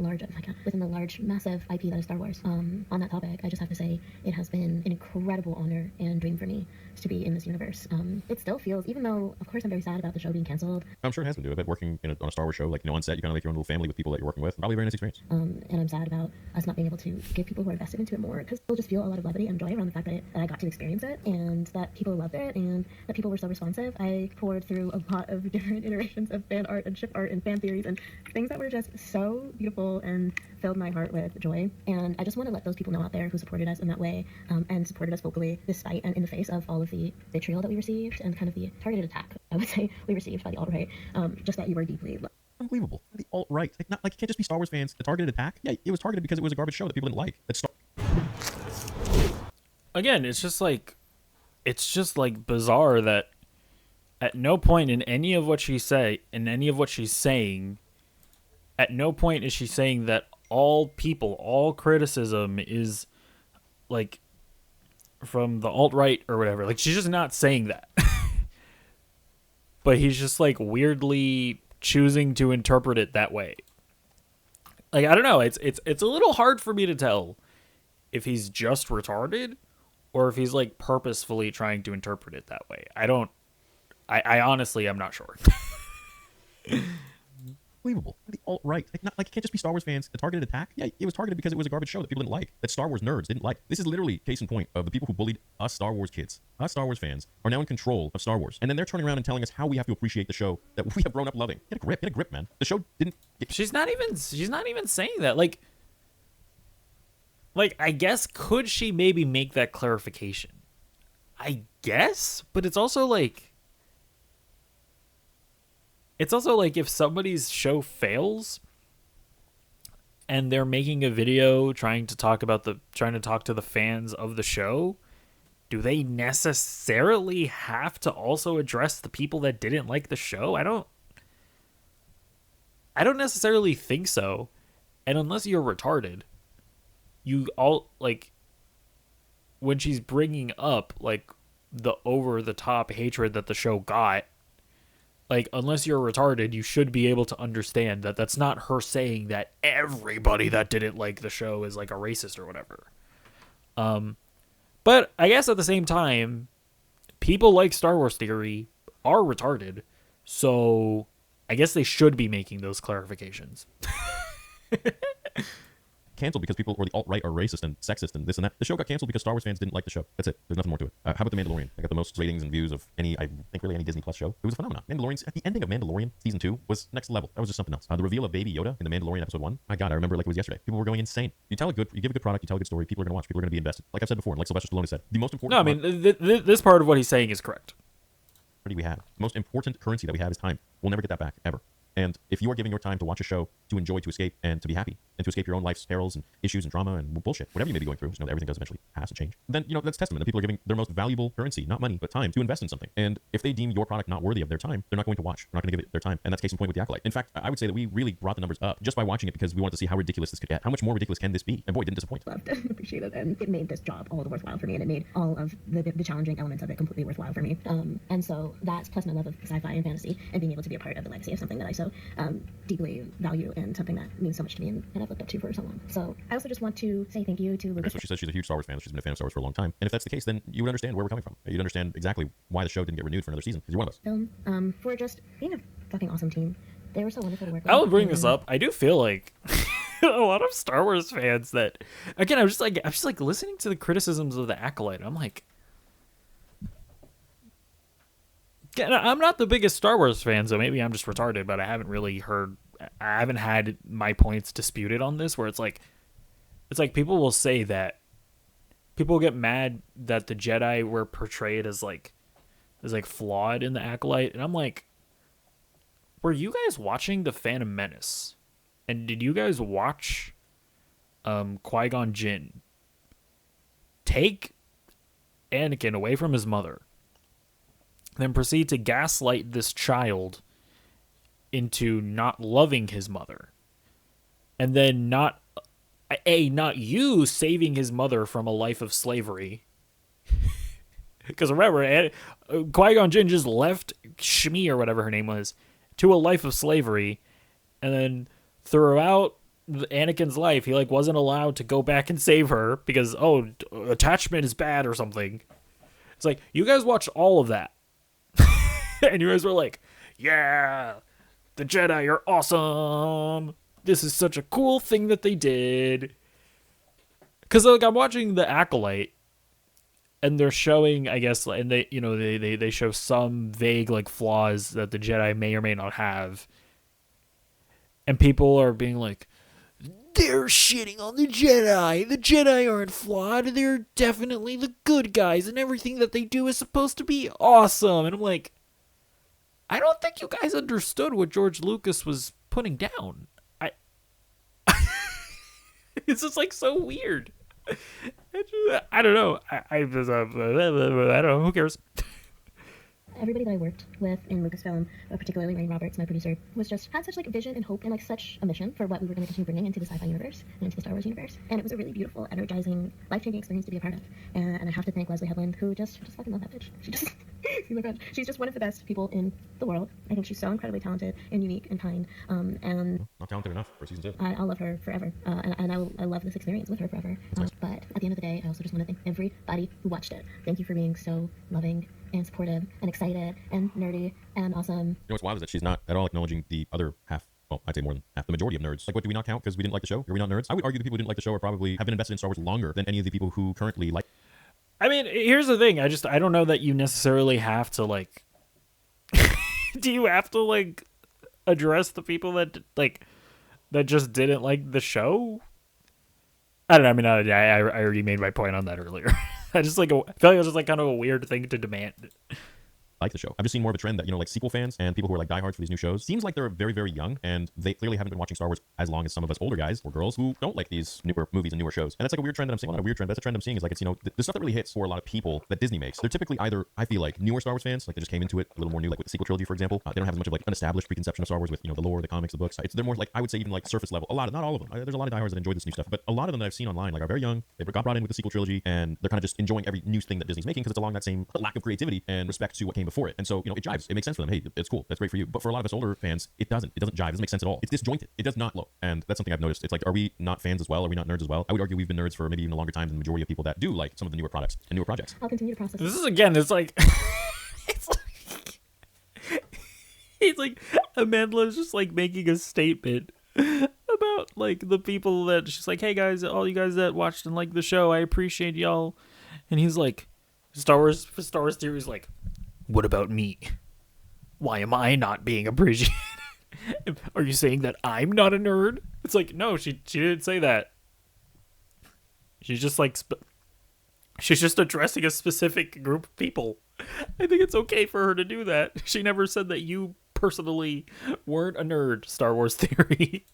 large, massive IP that is Star Wars. On that topic, I just have to say it has been an incredible honor and dream for me to be in this universe. It still feels, even though, of course, I'm very sad about the show being canceled. I'm sure it has been. I bet working on a Star Wars show, like, on set, you kind of make your own little family with people that you're working with. Probably a very nice experience. And I'm sad about us not being able to give people who are invested into it more, because they'll just feel a lot of levity and joy around the fact that I got to experience it, and that people loved it, and that people were so responsive. I poured through a lot of different iterations of fan art and ship art and fan theories and things that were just so beautiful and filled my heart with joy. And I just want to let those people know out there who supported us in that way, and supported us vocally despite and in the face of all of the vitriol that we received and kind of the targeted attack, I would say, we received by the alt-right, just that you were deeply loved. Unbelievable. The alt-right. Like, not like, it can't just be Star Wars fans. A targeted attack? Yeah, it was targeted because it was a garbage show that people didn't like. Again, it's just like bizarre that at no point in any of what she's saying, at no point is she saying that all criticism is like from the alt-right or whatever. Like, she's just not saying that. But he's just like weirdly choosing to interpret it that way. Like, I don't know, it's a little hard for me to tell if he's just retarded or if he's like purposefully trying to interpret it that way. I honestly, I'm not sure. unbelievable. The alt-right. Like, not, like, it can't just be Star Wars fans. A targeted attack? Yeah, it was targeted because it was a garbage show that people didn't like, that Star Wars nerds didn't like. This is literally case in point of the people who bullied us Star Wars kids. Us Star Wars fans are now in control of Star Wars. And then they're turning around and telling us how we have to appreciate the show that we have grown up loving. Get a grip, man. The show didn't... She's not even saying that. Like, I guess, could she maybe make that clarification? I guess, but it's also like if somebody's show fails and they're making a video trying to talk to the fans of the show, do they necessarily have to also address the people that didn't like the show? I don't necessarily think so. And unless you're retarded, you all, like, when she's bringing up, like, the over-the-top hatred that the show got, like, unless you're retarded, you should be able to understand that that's not her saying that everybody that didn't like the show is, like, a racist or whatever. But I guess at the same time, people like Star Wars Theory are retarded, so I guess they should be making those clarifications. Canceled because people, or the alt-right, are racist and sexist and this and that. The show got canceled because Star Wars fans didn't like the show. That's it. There's nothing more to it. How about The Mandalorian? I got the most ratings and views of any Disney Plus show. It was a phenomenon. Mandalorian, at the ending of Mandalorian season 2 was next level. That was just something else. The reveal of Baby Yoda in The Mandalorian episode 1. My God, I remember it like it was yesterday. People were going insane. You give a good product, you tell a good story, people are going to watch, people are going to be invested. Like I've said before, and like Sylvester Stallone said, the most important... No, I mean, this part of what he's saying is correct. We have. The most important currency that we have is time. We'll never get that back, ever. And if you are giving your time to watch a show, to enjoy, to escape, and to be happy, and to escape your own life's perils and issues and drama and bullshit, whatever you may be going through, just know that everything does eventually pass and change, then, that's testament that people are giving their most valuable currency, not money, but time, to invest in something. And if they deem your product not worthy of their time, they're not going to watch. They're not going to give it their time. And that's case in point with The Acolyte. In fact, I would say that we really brought the numbers up just by watching it because we wanted to see how ridiculous this could get. How much more ridiculous can this be? And boy, it didn't disappoint. Loved it, appreciated it, and it made this job all the worthwhile for me, and it made all of the challenging elements of it completely worthwhile for me. And so that's plus my love of sci-fi and fantasy, and being able to be a part of the legacy of something that I so deeply value and something that means so much to me and I've looked up to for so long. So I also just want to say thank you to Lucas. So she says she's a huge Star Wars fan. She's been a fan of Star Wars for a long time. And if that's the case, then you would understand where we're coming from. You'd understand exactly why the show didn't get renewed for another season, because you're one of us. For just being a fucking awesome team. They were so wonderful to work with. I will bring this up. I do feel like a lot of Star Wars fans that, again, I'm just like listening to the criticisms of The Acolyte. I'm like, I'm not the biggest Star Wars fan, so maybe I'm just retarded, but I haven't had my points disputed on this, where it's like people will say that people get mad that the Jedi were portrayed as flawed in The Acolyte, and I'm like, were you guys watching The Phantom Menace? And did you guys watch Qui-Gon Jinn take Anakin away from his mother, then proceed to gaslight this child into not loving his mother, and then not you saving his mother from a life of slavery? Because remember, Qui-Gon Jinn just left Shmi, or whatever her name was, to a life of slavery, and then throughout Anakin's life, he wasn't allowed to go back and save her because attachment is bad or something. It's like, you guys watched all of that, and you guys were like, yeah, the Jedi are awesome. This is such a cool thing that they did. Because I'm watching The Acolyte, and they're showing, I guess, and they show some vague flaws that the Jedi may or may not have, and people are being like, they're shitting on the Jedi. The Jedi aren't flawed. They're definitely the good guys, and everything that they do is supposed to be awesome. And I'm like, I don't think you guys understood what George Lucas was putting down. It's just so weird. I don't know. I don't know. Who cares? Everybody that I worked with in Lucasfilm, particularly Rain Roberts, my producer, had such vision and hope and such a mission for what we were going to continue bringing into the sci-fi universe and into the Star Wars universe. And it was a really beautiful, energizing, life-changing experience to be a part of. And I have to thank Leslie Headland, who just fucking love that bitch. Oh my God, she's just one of the best people in the world. I think she's so incredibly talented and unique and kind. And not talented enough for season 2. I'll love her forever, and I love this experience with her forever. But at the end of the day, I also just want to thank everybody who watched it. Thank you for being so loving and supportive and excited and nerdy and awesome. What's wild is that she's not at all acknowledging the other half well, I'd say more than half, the majority of nerds. Like, what, do we not count because we didn't like the show? Are we not nerds? I would argue the people who didn't like the show are probably have been invested in Star Wars longer than any of the people who currently like. I mean, here's the thing. I don't know that you necessarily have to, like, do you have to, like, address the people that, like, that just didn't like the show? I don't know. I mean, I already made my point on that earlier. I just, like, I feel like it was just, like, kind of a weird thing to demand. Like the show. I've just seen more of a trend that, you know, like sequel fans and people who are like diehards for these new shows, seems like they're very, very young, and they clearly haven't been watching Star Wars as long as some of us older guys or girls who don't like these newer movies and newer shows. And that's like a weird trend that I'm seeing. Well, not a weird trend, but that's a trend I'm seeing is like, it's, you know, the stuff that really hits for a lot of people that Disney makes. They're typically either, I feel like, newer Star Wars fans, like they just came into it a little more new, like with the sequel trilogy, for example. They don't have as much of like an established preconception of Star Wars with, you know, the lore, the comics, the books. They're more like, I would say even like surface level. A lot of, not all of them. There's a lot of diehards that enjoy this new stuff, but a lot of them that I've seen online like are very young. They got brought in with the sequel trilogy, and they're kind of just enjoying every new thing that Disney's making because it's along that same lack of creativity and respect to what came before it. And so, you know, it jives. It makes sense for them. Hey, it's cool. That's great for you. But for a lot of us older fans, it doesn't. It doesn't jive. It doesn't make sense at all. It's disjointed. It does not flow. And that's something I've noticed. It's like, are we not fans as well? Are we not nerds as well? I would argue we've been nerds for maybe even a longer time than the majority of people that do like some of the newer products and newer projects. I'll continue the process. This is, again, it's like, it's like Amandla's just, like, making a statement about, like, the people that she's like, hey, guys, all you guys that watched and liked the show, I appreciate y'all. And he's like, Star Wars Theory is like, what about me? Why am I not being appreciated? Are you saying that I'm not a nerd? It's like, no, she didn't say that. She's just like, she's just addressing a specific group of people. I think it's okay for her to do that. She never said that you personally weren't a nerd, Star Wars Theory.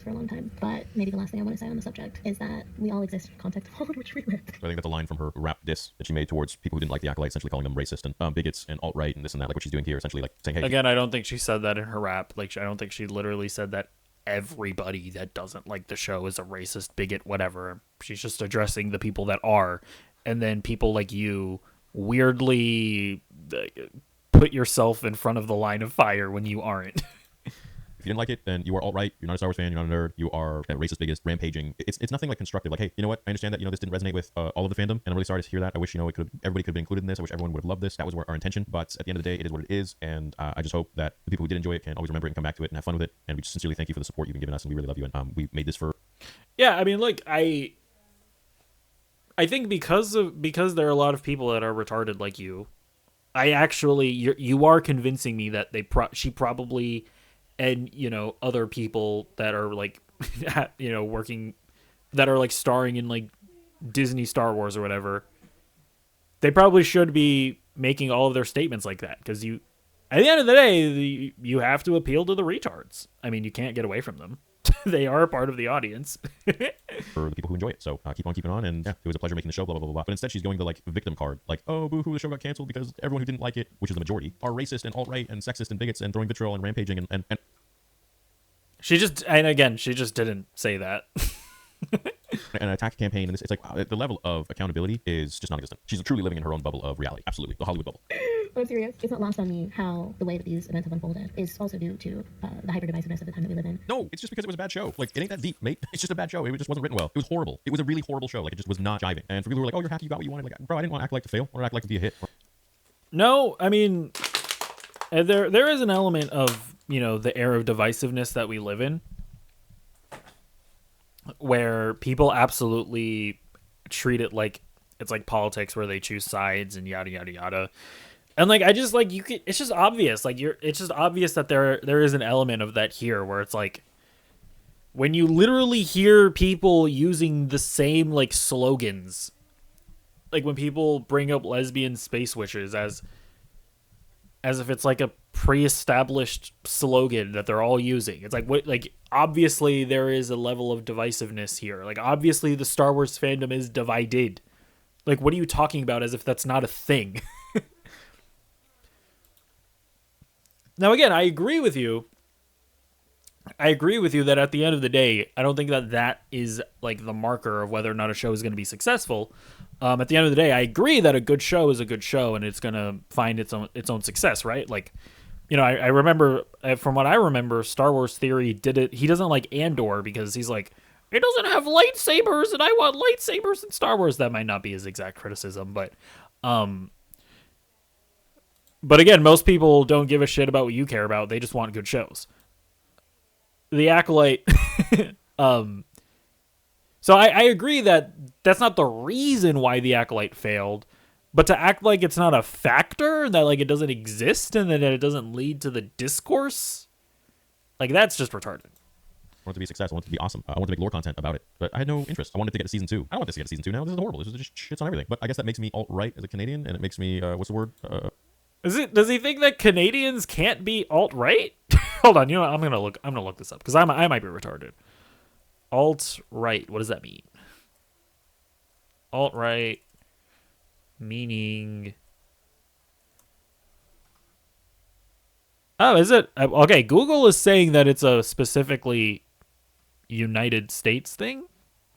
For a long time, but maybe the last thing I want to say on the subject is that we all exist in the context of all in which we live. I think that's a line from her rap diss that she made towards people who didn't like the Acolyte, essentially calling them racist and bigots and alt-right and this and that, like what she's doing here, essentially like saying, hey. Again, I don't think she said that in her rap. Like, I don't think she literally said that everybody that doesn't like the show is a racist, bigot, whatever. She's just addressing the people that are, and then people like you weirdly put yourself in front of the line of fire when you aren't. If you didn't like it, then you are alt-right, you're not a Star Wars fan, you're not a nerd, you are a racist, biggest, rampaging. It's nothing like constructive. Like, hey, you know what? I understand that, you know, this didn't resonate with all of the fandom, and I'm really sorry to hear that. I wish, you know, everybody could have been included in this. I wish everyone would have loved this. That was our intention. But at the end of the day, it is what it is, and I just hope that the people who did enjoy it can always remember it and come back to it and have fun with it. And we just sincerely thank you for the support you've been giving us, and we really love you. And we made this for. Yeah, I mean, like, I think because there are a lot of people that are retarded like you, I actually you are convincing me that she probably. And, you know, other people that are, like, you know, working, that are, like, starring in, like, Disney Star Wars or whatever, they probably should be making all of their statements like that. Because at the end of the day, you have to appeal to the retards. I mean, you can't get away from them. They are a part of the audience. For the people who enjoy it. So keep on keeping on. And yeah, it was a pleasure making the show, blah, blah, blah, blah. But instead, she's going the, like, victim card. Like, oh, boo-hoo, the show got canceled because everyone who didn't like it, which is the majority, are racist and alt-right and sexist and bigots and throwing vitriol and rampaging and she just didn't say that. an attack campaign, and it's like the level of accountability is just non-existent. She's truly living in her own bubble of reality. Absolutely, the Hollywood bubble. I'm serious. It's not lost on me how the way that these events have unfolded is also due to the hyper-divisiveness of the time that we live in. No, it's just because it was a bad show. Like, it ain't that deep, mate. It's just a bad show. It just wasn't written well. It was horrible. It was a really horrible show. Like, it just was not jiving. And for people who were like, oh, you're happy you got what you wanted, like, bro, I didn't want to act like to fail. I want to act like to be a hit. No, I mean, there is an element of, you know, the era of divisiveness that we live in, where people absolutely treat it like it's like politics, where they choose sides and yada yada yada. And like, I just like, it's just obvious. Like, it's just obvious that there is an element of that here, where it's like, when you literally hear people using the same like slogans, like when people bring up lesbian space witches as if it's like a pre-established slogan that they're all using. It's like, what, like, obviously there is a level of divisiveness here. Like, obviously the Star Wars fandom is divided. Like, what are you talking about as if that's not a thing? Now, again, I agree with you. I agree with you that at the end of the day, I don't think that is like the marker of whether or not a show is going to be successful. At the end of the day, I agree that a good show is a good show and it's going to find its own success, right? Like, you know, I remember, from what I remember, Star Wars Theory did it. He doesn't like Andor because he's like, it doesn't have lightsabers and I want lightsabers in Star Wars. That might not be his exact criticism, but again, most people don't give a shit about what you care about. They just want good shows. the Acolyte. So I agree that that's not the reason why the Acolyte failed, but to act like it's not a factor, that like it doesn't exist, and that it doesn't lead to the discourse, like that's just retarded. I want it to be a success. I want it to be awesome. I want to make lore content about it, but I had no interest. I wanted to get a season 2. I don't want this to get a season 2 now. This is horrible. This is just shits on everything. But I guess that makes me alt-right as a Canadian, and it makes me what's the word? Does he think that Canadians can't be alt-right? Hold on, you know what? I'm gonna look this up because I might be retarded. Alt-right. What does that mean? Alt-right meaning. Oh, is it? Okay, Google is saying that it's a specifically United States thing.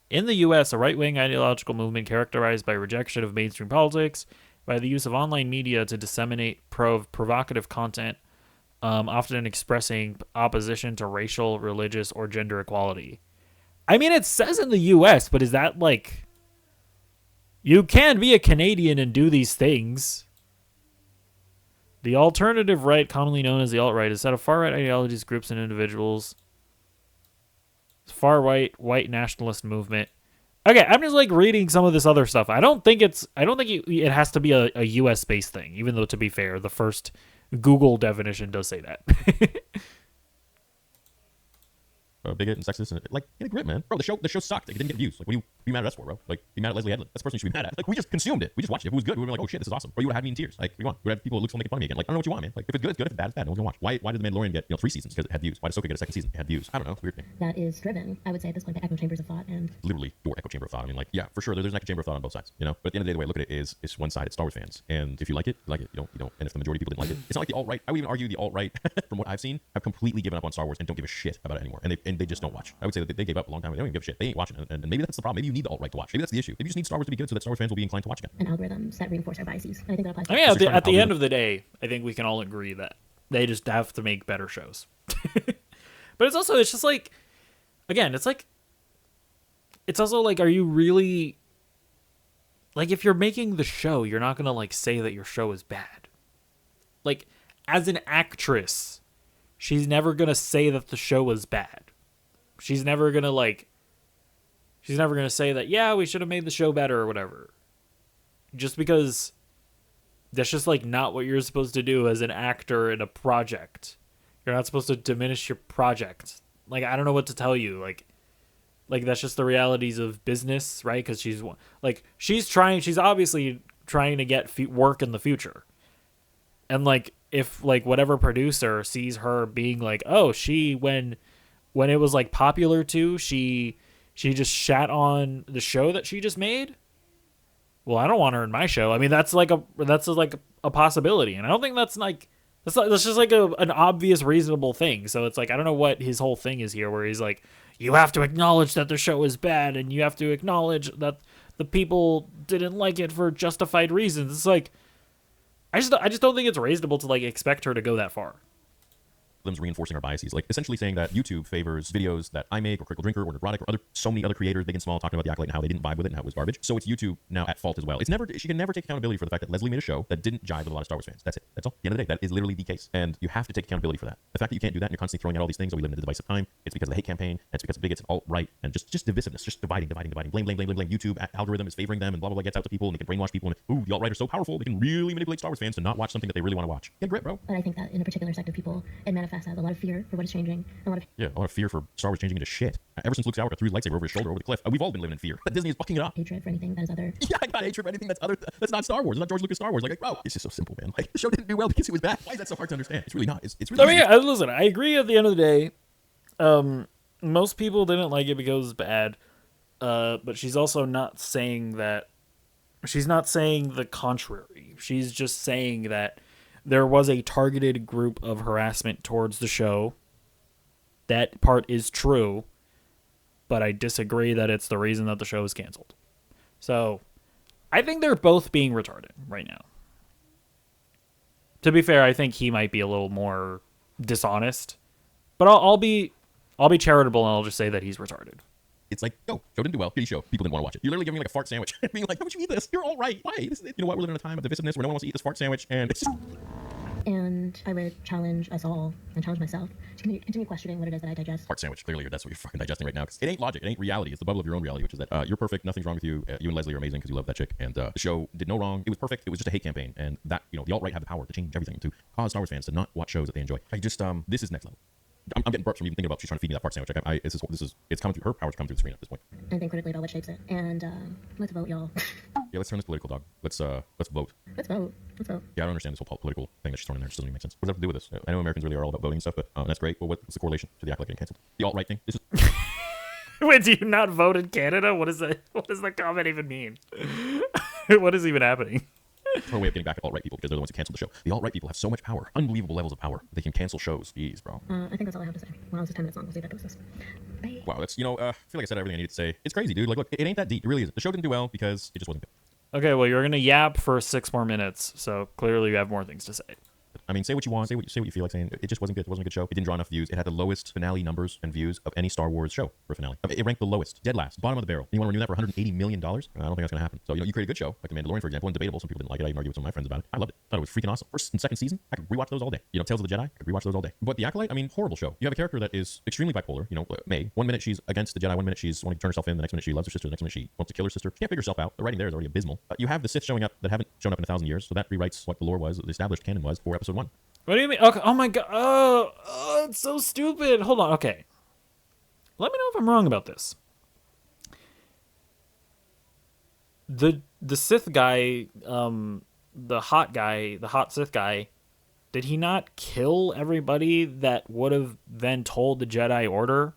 In the U.S., a right-wing ideological movement characterized by rejection of mainstream politics, by the use of online media to disseminate provocative content, often expressing opposition to racial, religious, or gender equality. I mean, it says in the U.S., but is that like... You can be a Canadian and do these things. The alternative right, commonly known as the alt-right, is a set of far-right ideologies, groups, and individuals. Far-right, white nationalist movement. Okay, I'm just like reading some of this other stuff. I don't think it has to be a US-based thing, even though, to be fair, the first Google definition does say that. Bigot and sexist, and like get a grip, man. Bro, the show sucked. Like, it didn't get views. Like, what do you be mad at us for, bro? Like, be mad at Leslie Headland. That's the person you should be mad at. Like, we just consumed it. We just watched it. If it was good, we would have been like, oh shit, this is awesome. Or you would have had me in tears. Like, we want. We would have people who look making fun of me again. Like, I don't know what you want, man. Like, if it's good, it's good. If it's bad, it's bad. No one's gonna watch. Why did The Mandalorian get 3 seasons? Because it had views. Why did Ahsoka get a 2nd season? It had views. I don't know. Weird thing. That is driven, I would say, at this point, by echo chambers of thought and Literally your echo chamber of thought. I mean, like, yeah, for sure, there's an echo chamber of thought on both sides, you know. But at the end of the day, the way I look at it is, it's one side. It's Star Wars fans, and if you like it, you like it. You don't. And if the majority of people didn't like it, it's not like the alt right. I would even argue the alt right, from what I've seen, have completely given up on Star Wars and don't give a shit about it anymore. And they just don't watch. I would say that they gave up a long time ago. They don't even give a shit. They ain't watching it. And maybe that's the problem. Maybe you need the alt right to watch. Maybe that's the issue. Maybe you just need Star Wars to be good so that Star Wars fans will be inclined to watch again. and algorithms that reinforce our biases. And I think that applies to I mean, at the end of the day, I think we can all agree that they just have to make better shows. But it's just like, again, it's also like, are you really, like, if you're making the show, you're not going to, like, say that your show is bad. Like, as an actress, she's never going to say that the show is bad. She's never going to say that, yeah, we should have made the show better or whatever. Just because that's just, like, not what you're supposed to do as an actor in a project. You're not supposed to diminish your project. Like, I don't know what to tell you. Like that's just the realities of business, right? Because she's obviously trying to get work in the future. And, like, if, like, whatever producer sees her being like, oh, when it was, like, popular too, she just shat on the show that she just made. Well, I don't want her in my show. I mean, that's like a possibility, and I don't think that's just like an obvious, reasonable thing. So it's like, I don't know what his whole thing is here, where he's like, you have to acknowledge that the show is bad, and you have to acknowledge that the people didn't like it for justified reasons. It's like, I just don't think it's reasonable to, like, expect her to go that far. Algorithms reinforcing our biases, like essentially saying that YouTube favors videos that I make, or Critical Drinker, or Neurotic, or so many other creators, big and small, talking about the Acolyte and how they didn't vibe with it and how it was garbage. So it's YouTube now at fault as well. She can never take accountability for the fact that Leslie made a show that didn't jive with a lot of Star Wars fans. That's it. That's all. At the end of the day, that is literally the case, and you have to take accountability for that. The fact that you can't do that and you're constantly throwing out all these things, that we live in a divisive time, it's because of the hate campaign, and it's because of bigots and alt-right, and just divisiveness, just dividing. Blame. YouTube algorithm is favoring them, and blah blah blah, gets out to people, and they can brainwash people, and ooh, the alt-right are so powerful, they can really manipulate Star Wars fans to not watch something that they really want to watch. Get grit, bro. But I think that in a particular sect of people, it manifests as a lot of fear for what is changing, a lot of fear for Star Wars changing into shit. Ever since Luke Skywalker threw his lightsaber over his shoulder over the cliff, we've all been living in fear. But Disney is fucking it up. hatred for anything that is other. Yeah, I got hatred for anything that's other. That's not Star Wars. It's not George Lucas Star Wars. Like, bro, it's just so simple, man. Like, the show didn't do well because it was bad. Why is that so hard to understand? It's really not. It's really. I mean, yeah, listen, I agree. At the end of the day, most people didn't like it because it's bad. But she's also not saying that. She's not saying the contrary. She's just saying that there was a targeted group of harassment towards the show. That part is true, but I disagree that it's the reason that the show is canceled. So, I think they're both being retarded right now. To be fair, I think he might be a little more dishonest, but I'll be charitable and I'll just say that he's retarded. It's like, show didn't do well. Shitty show. People didn't want to watch it. You're literally giving me like a fart sandwich, being like, how would you eat this? You're all right. Why? You know what? We're living in a time of divisiveness where no one wants to eat this fart sandwich, and it's just. And And I would challenge us all, and challenge myself, to continue questioning what it is that I digest. Heart sandwich. Clearly, that's what you're fucking digesting right now. Because it ain't logic. It ain't reality. It's the bubble of your own reality, which is that you're perfect. Nothing's wrong with you. You and Leslie are amazing because you love that chick. And the show did no wrong. It was perfect. It was just a hate campaign. And that, the alt-right have the power to change everything, to cause Star Wars fans to not watch shows that they enjoy. I just, this is next level. I'm getting burps from even thinking about she's trying to feed me that part sandwich. It's coming through, her power's coming through the screen at this point. And think critically about what shapes it. And let's vote, y'all. Yeah, let's turn this political, dog. Let's vote. Let's vote. Let's vote. Yeah, I don't understand this whole political thing that she's throwing in there. It just doesn't even make sense. What does that have to do with this? I know Americans really are all about voting and stuff, but that's great. Well, what's the correlation to the Acolyte getting canceled? The alt-right thing? This is... Wait, do you not vote in Canada? What is that? What does the comment even mean? What is even happening? Her way of getting back at alt-right people, because they're the ones who canceled the show. The alt-right people have so much power, unbelievable levels of power. They can cancel shows. Jeez, bro. I think that's all I have to say. Well, it's 10 minutes long. We'll see if that goes this. Bye. Wow, that's, I feel like I said everything I needed to say. It's crazy, dude. Like, look, it ain't that deep. It really isn't. The show didn't do well because it just wasn't good. Okay, well, you're going to yap for 6 more minutes, so clearly you have more things to say. I mean, say what you want, say what you feel like saying. It just wasn't good. It wasn't a good show. It didn't draw enough views. It had the lowest finale numbers and views of any Star Wars show for a finale. It ranked the lowest, dead last, bottom of the barrel. You want to renew that for $180 million? I don't think that's going to happen. So, you create a good show, like The Mandalorian, for example, and debatable. Some people didn't like it. I even argued with some of my friends about it. I loved it. Thought it was freaking awesome. First and second season, I could rewatch those all day. Tales of the Jedi, I could rewatch those all day. But The Acolyte, I mean, horrible show. You have a character that is extremely bipolar. May. 1 minute she's against the Jedi, 1 minute she's wanting to turn herself in, the next minute she loves her sister, the next minute she wants to kill her sister. She can't figure herself out. The writing there is already abysmal. You have the Sith showing up that haven't shown up in 1,000 years, so that rewrites what the lore was, the established canon was for Episode 1. What do you mean? Okay. Oh my god. Oh, it's so stupid. Hold on. Okay. Let me know if I'm wrong about this. The Sith guy, the hot Sith guy, did he not kill everybody that would have then told the Jedi Order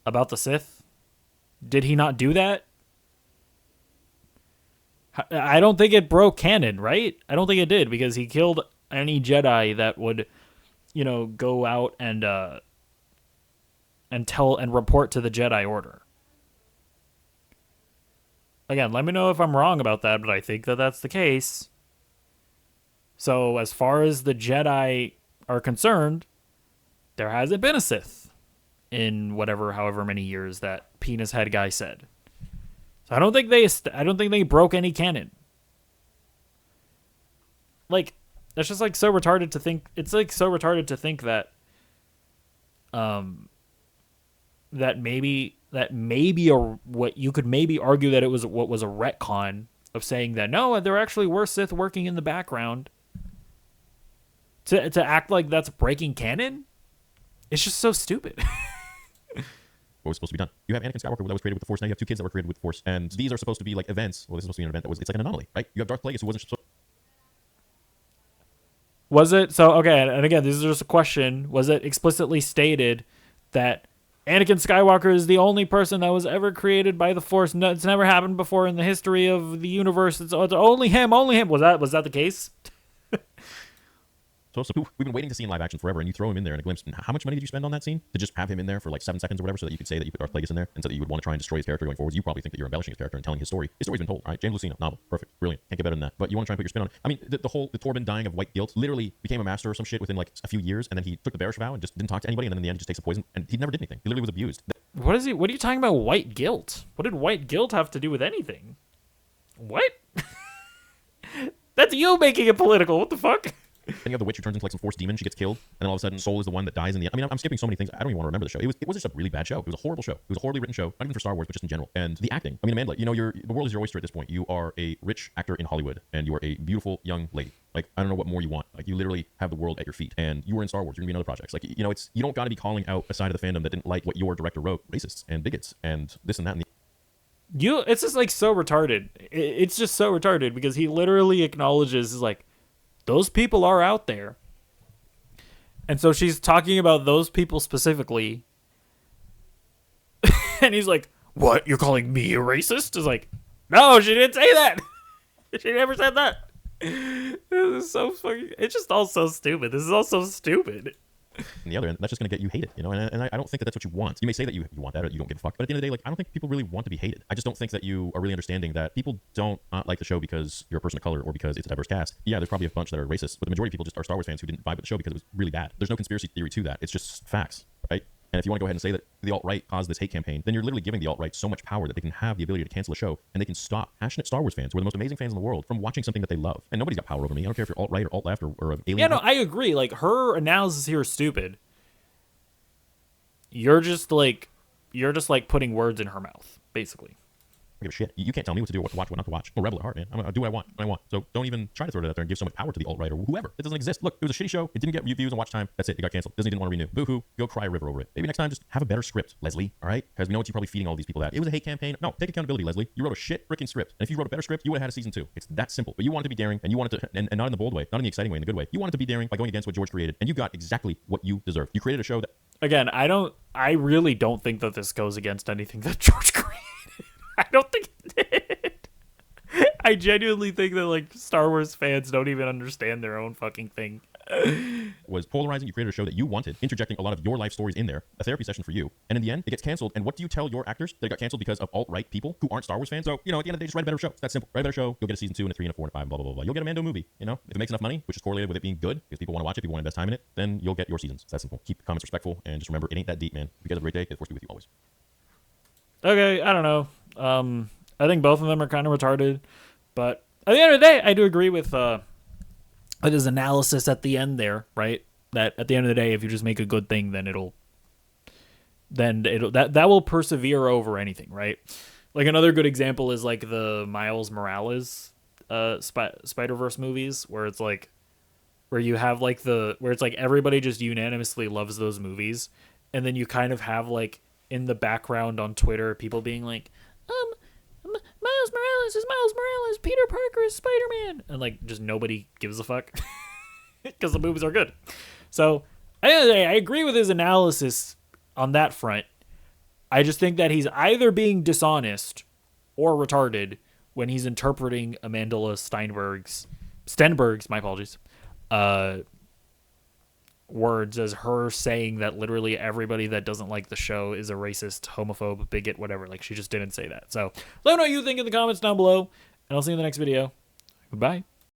about the Sith? Did he not do that? I don't think it broke canon, right? I don't think it did, because he killed any Jedi that would, go out and tell and report to the Jedi Order. Again, let me know if I'm wrong about that, but I think that that's the case. So as far as the Jedi are concerned, there hasn't been a Sith in however many years that penis head guy said. So I don't think they broke any canon. Like, that's just so retarded to think. It's so retarded to think that that maybe what you could maybe argue that it was what was a retcon of saying that no, there actually were Sith working in the background. To act like that's breaking canon, it's just so stupid. What was supposed to be done? You have Anakin Skywalker that was created with the Force. Now you have 2 kids that were created with the Force, and these are supposed to be like events. Well, this is supposed to be an event it's like an anomaly, right? You have Darth Plagueis who wasn't supposed. Was it so? Okay, and again, this is just a question. Was it explicitly stated that Anakin Skywalker is the only person that was ever created by the Force? No, it's never happened before in the history of the universe. It's only him. Only him. Was that the case? So we've been waiting to see in live action forever, and you throw him in there in a glimpse. How much money did you spend on that scene to just have him in there for like 7 seconds or whatever, so that you could say that you put Darth Plagueis in there, and so that you would want to try and destroy his character going forward? You probably think that you're embellishing his character and telling his story. His story's been told, right? James Luceno, novel, perfect, brilliant, can't get better than that. But you want to try and put your spin on it. I mean, the Torben dying of white guilt literally became a master or some shit within like a few years, and then he took the bearish vow and just didn't talk to anybody, and then in the end he just takes a poison, and he never did anything. He literally was abused. What are you talking about? White guilt? What did white guilt have to do with anything? What? That's you making it political. What the fuck? Then you have the witch who turns into like some Force demon. She gets killed, and then all of a sudden, Soul is the one that dies in the end. I mean, I'm skipping so many things. I don't even want to remember the show. It was just a really bad show. It was a horrible show. It was a horribly written show, not even for Star Wars, but just in general. And the acting. I mean, Amandla, the world is your oyster at this point. You are a rich actor in Hollywood, and you are a beautiful young lady. Like, I don't know what more you want. Like, you literally have the world at your feet, and you were in Star Wars. You're gonna be in other projects. Like, you don't got to be calling out a side of the fandom that didn't like what your director wrote, racists and bigots and this and that. And it's just so retarded. It's just so retarded because he literally acknowledges those people are out there. And so she's talking about those people specifically. And he's like, what? You're calling me a racist? It's like, no, she didn't say that. She never said that. This is so fucking... It's just all so stupid. This is all so stupid. On the other end, that's just going to get you hated, and I don't think that that's what you want. You may say that you want that or you don't give a fuck, but at the end of the day, I don't think people really want to be hated. I just don't think that you are really understanding that people don't not like the show because you're a person of color or because it's a diverse cast. Yeah, there's probably a bunch that are racist, but the majority of people just are Star Wars fans who didn't vibe with the show because it was really bad. There's no conspiracy theory to that. It's just facts, right? And if you want to go ahead and say that the alt-right caused this hate campaign, then you're literally giving the alt-right so much power that they can have the ability to cancel a show, and they can stop passionate Star Wars fans, who are the most amazing fans in the world, from watching something that they love. And nobody's got power over me. I don't care if you're alt-right or alt-left or an alien. Yeah, no, I agree. Like, her analysis here is stupid. You're just like putting words in her mouth, basically. I give a shit. You can't tell me what to do, what to watch, what not to watch. I'm a rebel at heart, man. I'll do what I want when I want. So don't even try to throw it out there and give so much power to the alt-right or whoever. It doesn't exist. Look, it was a shitty show. It didn't get views and watch time. That's it. It got canceled. Disney didn't want to renew. Boo-hoo. Go cry a river over it. Maybe next time just have a better script, Leslie. All right? Because we know what you're probably feeding all these people that. It was a hate campaign. No, take accountability, Leslie. You wrote a shit freaking script. And if you wrote a better script, you would have had a season 2. It's that simple. But you wanted to be daring, and you wanted to, and not in the bold way, not in the exciting way, in the good way. You wanted to be daring by going against what George created, and you got exactly what you deserved. You created a show that... Again, I really don't think that this goes against anything that George created. I don't think it did. I genuinely think that, like, Star Wars fans don't even understand their own fucking thing. Was polarizing. You created a show that you wanted, interjecting a lot of your life stories in there, a therapy session for you, and in the end, it gets canceled. And what do you tell your actors? That it got canceled because of alt-right people who aren't Star Wars fans? So, you know, at the end of the day, just write a better show. It's that simple. Write a better show. You'll get a season 2 and a 3 and a 4 and a 5 and blah, blah, blah, blah. You'll get a Mando movie, you know? If it makes enough money, which is correlated with it being good, because people want to watch it, people want to invest time in it, then you'll get your seasons. It's that simple. Keep comments respectful, and just remember, it ain't that deep, man. If you guys have a great day, may the force be with you always. Okay, I don't know. I think both of them are kind of retarded, but at the end of the day, I do agree with his analysis at the end there, right? That at the end of the day, if you just make a good thing, then that will persevere over anything, right? Like, another good example is like the Miles Morales Spider-Verse movies, where it's like, where you have like where it's like everybody just unanimously loves those movies, and then you kind of have like in the background on Twitter people being like, Miles Morales is Miles Morales, Peter Parker is Spider-Man, and like just nobody gives a fuck because the movies are good. So at the end of the day, I agree with his analysis on that front. I just think that he's either being dishonest or retarded when he's interpreting Amandla Stenberg's, my apologies, words as her saying that literally everybody that doesn't like the show is a racist, homophobe, bigot, whatever. Like, she just didn't say that. So let me know what you think in the comments down below, and I'll see you in the next video. Goodbye.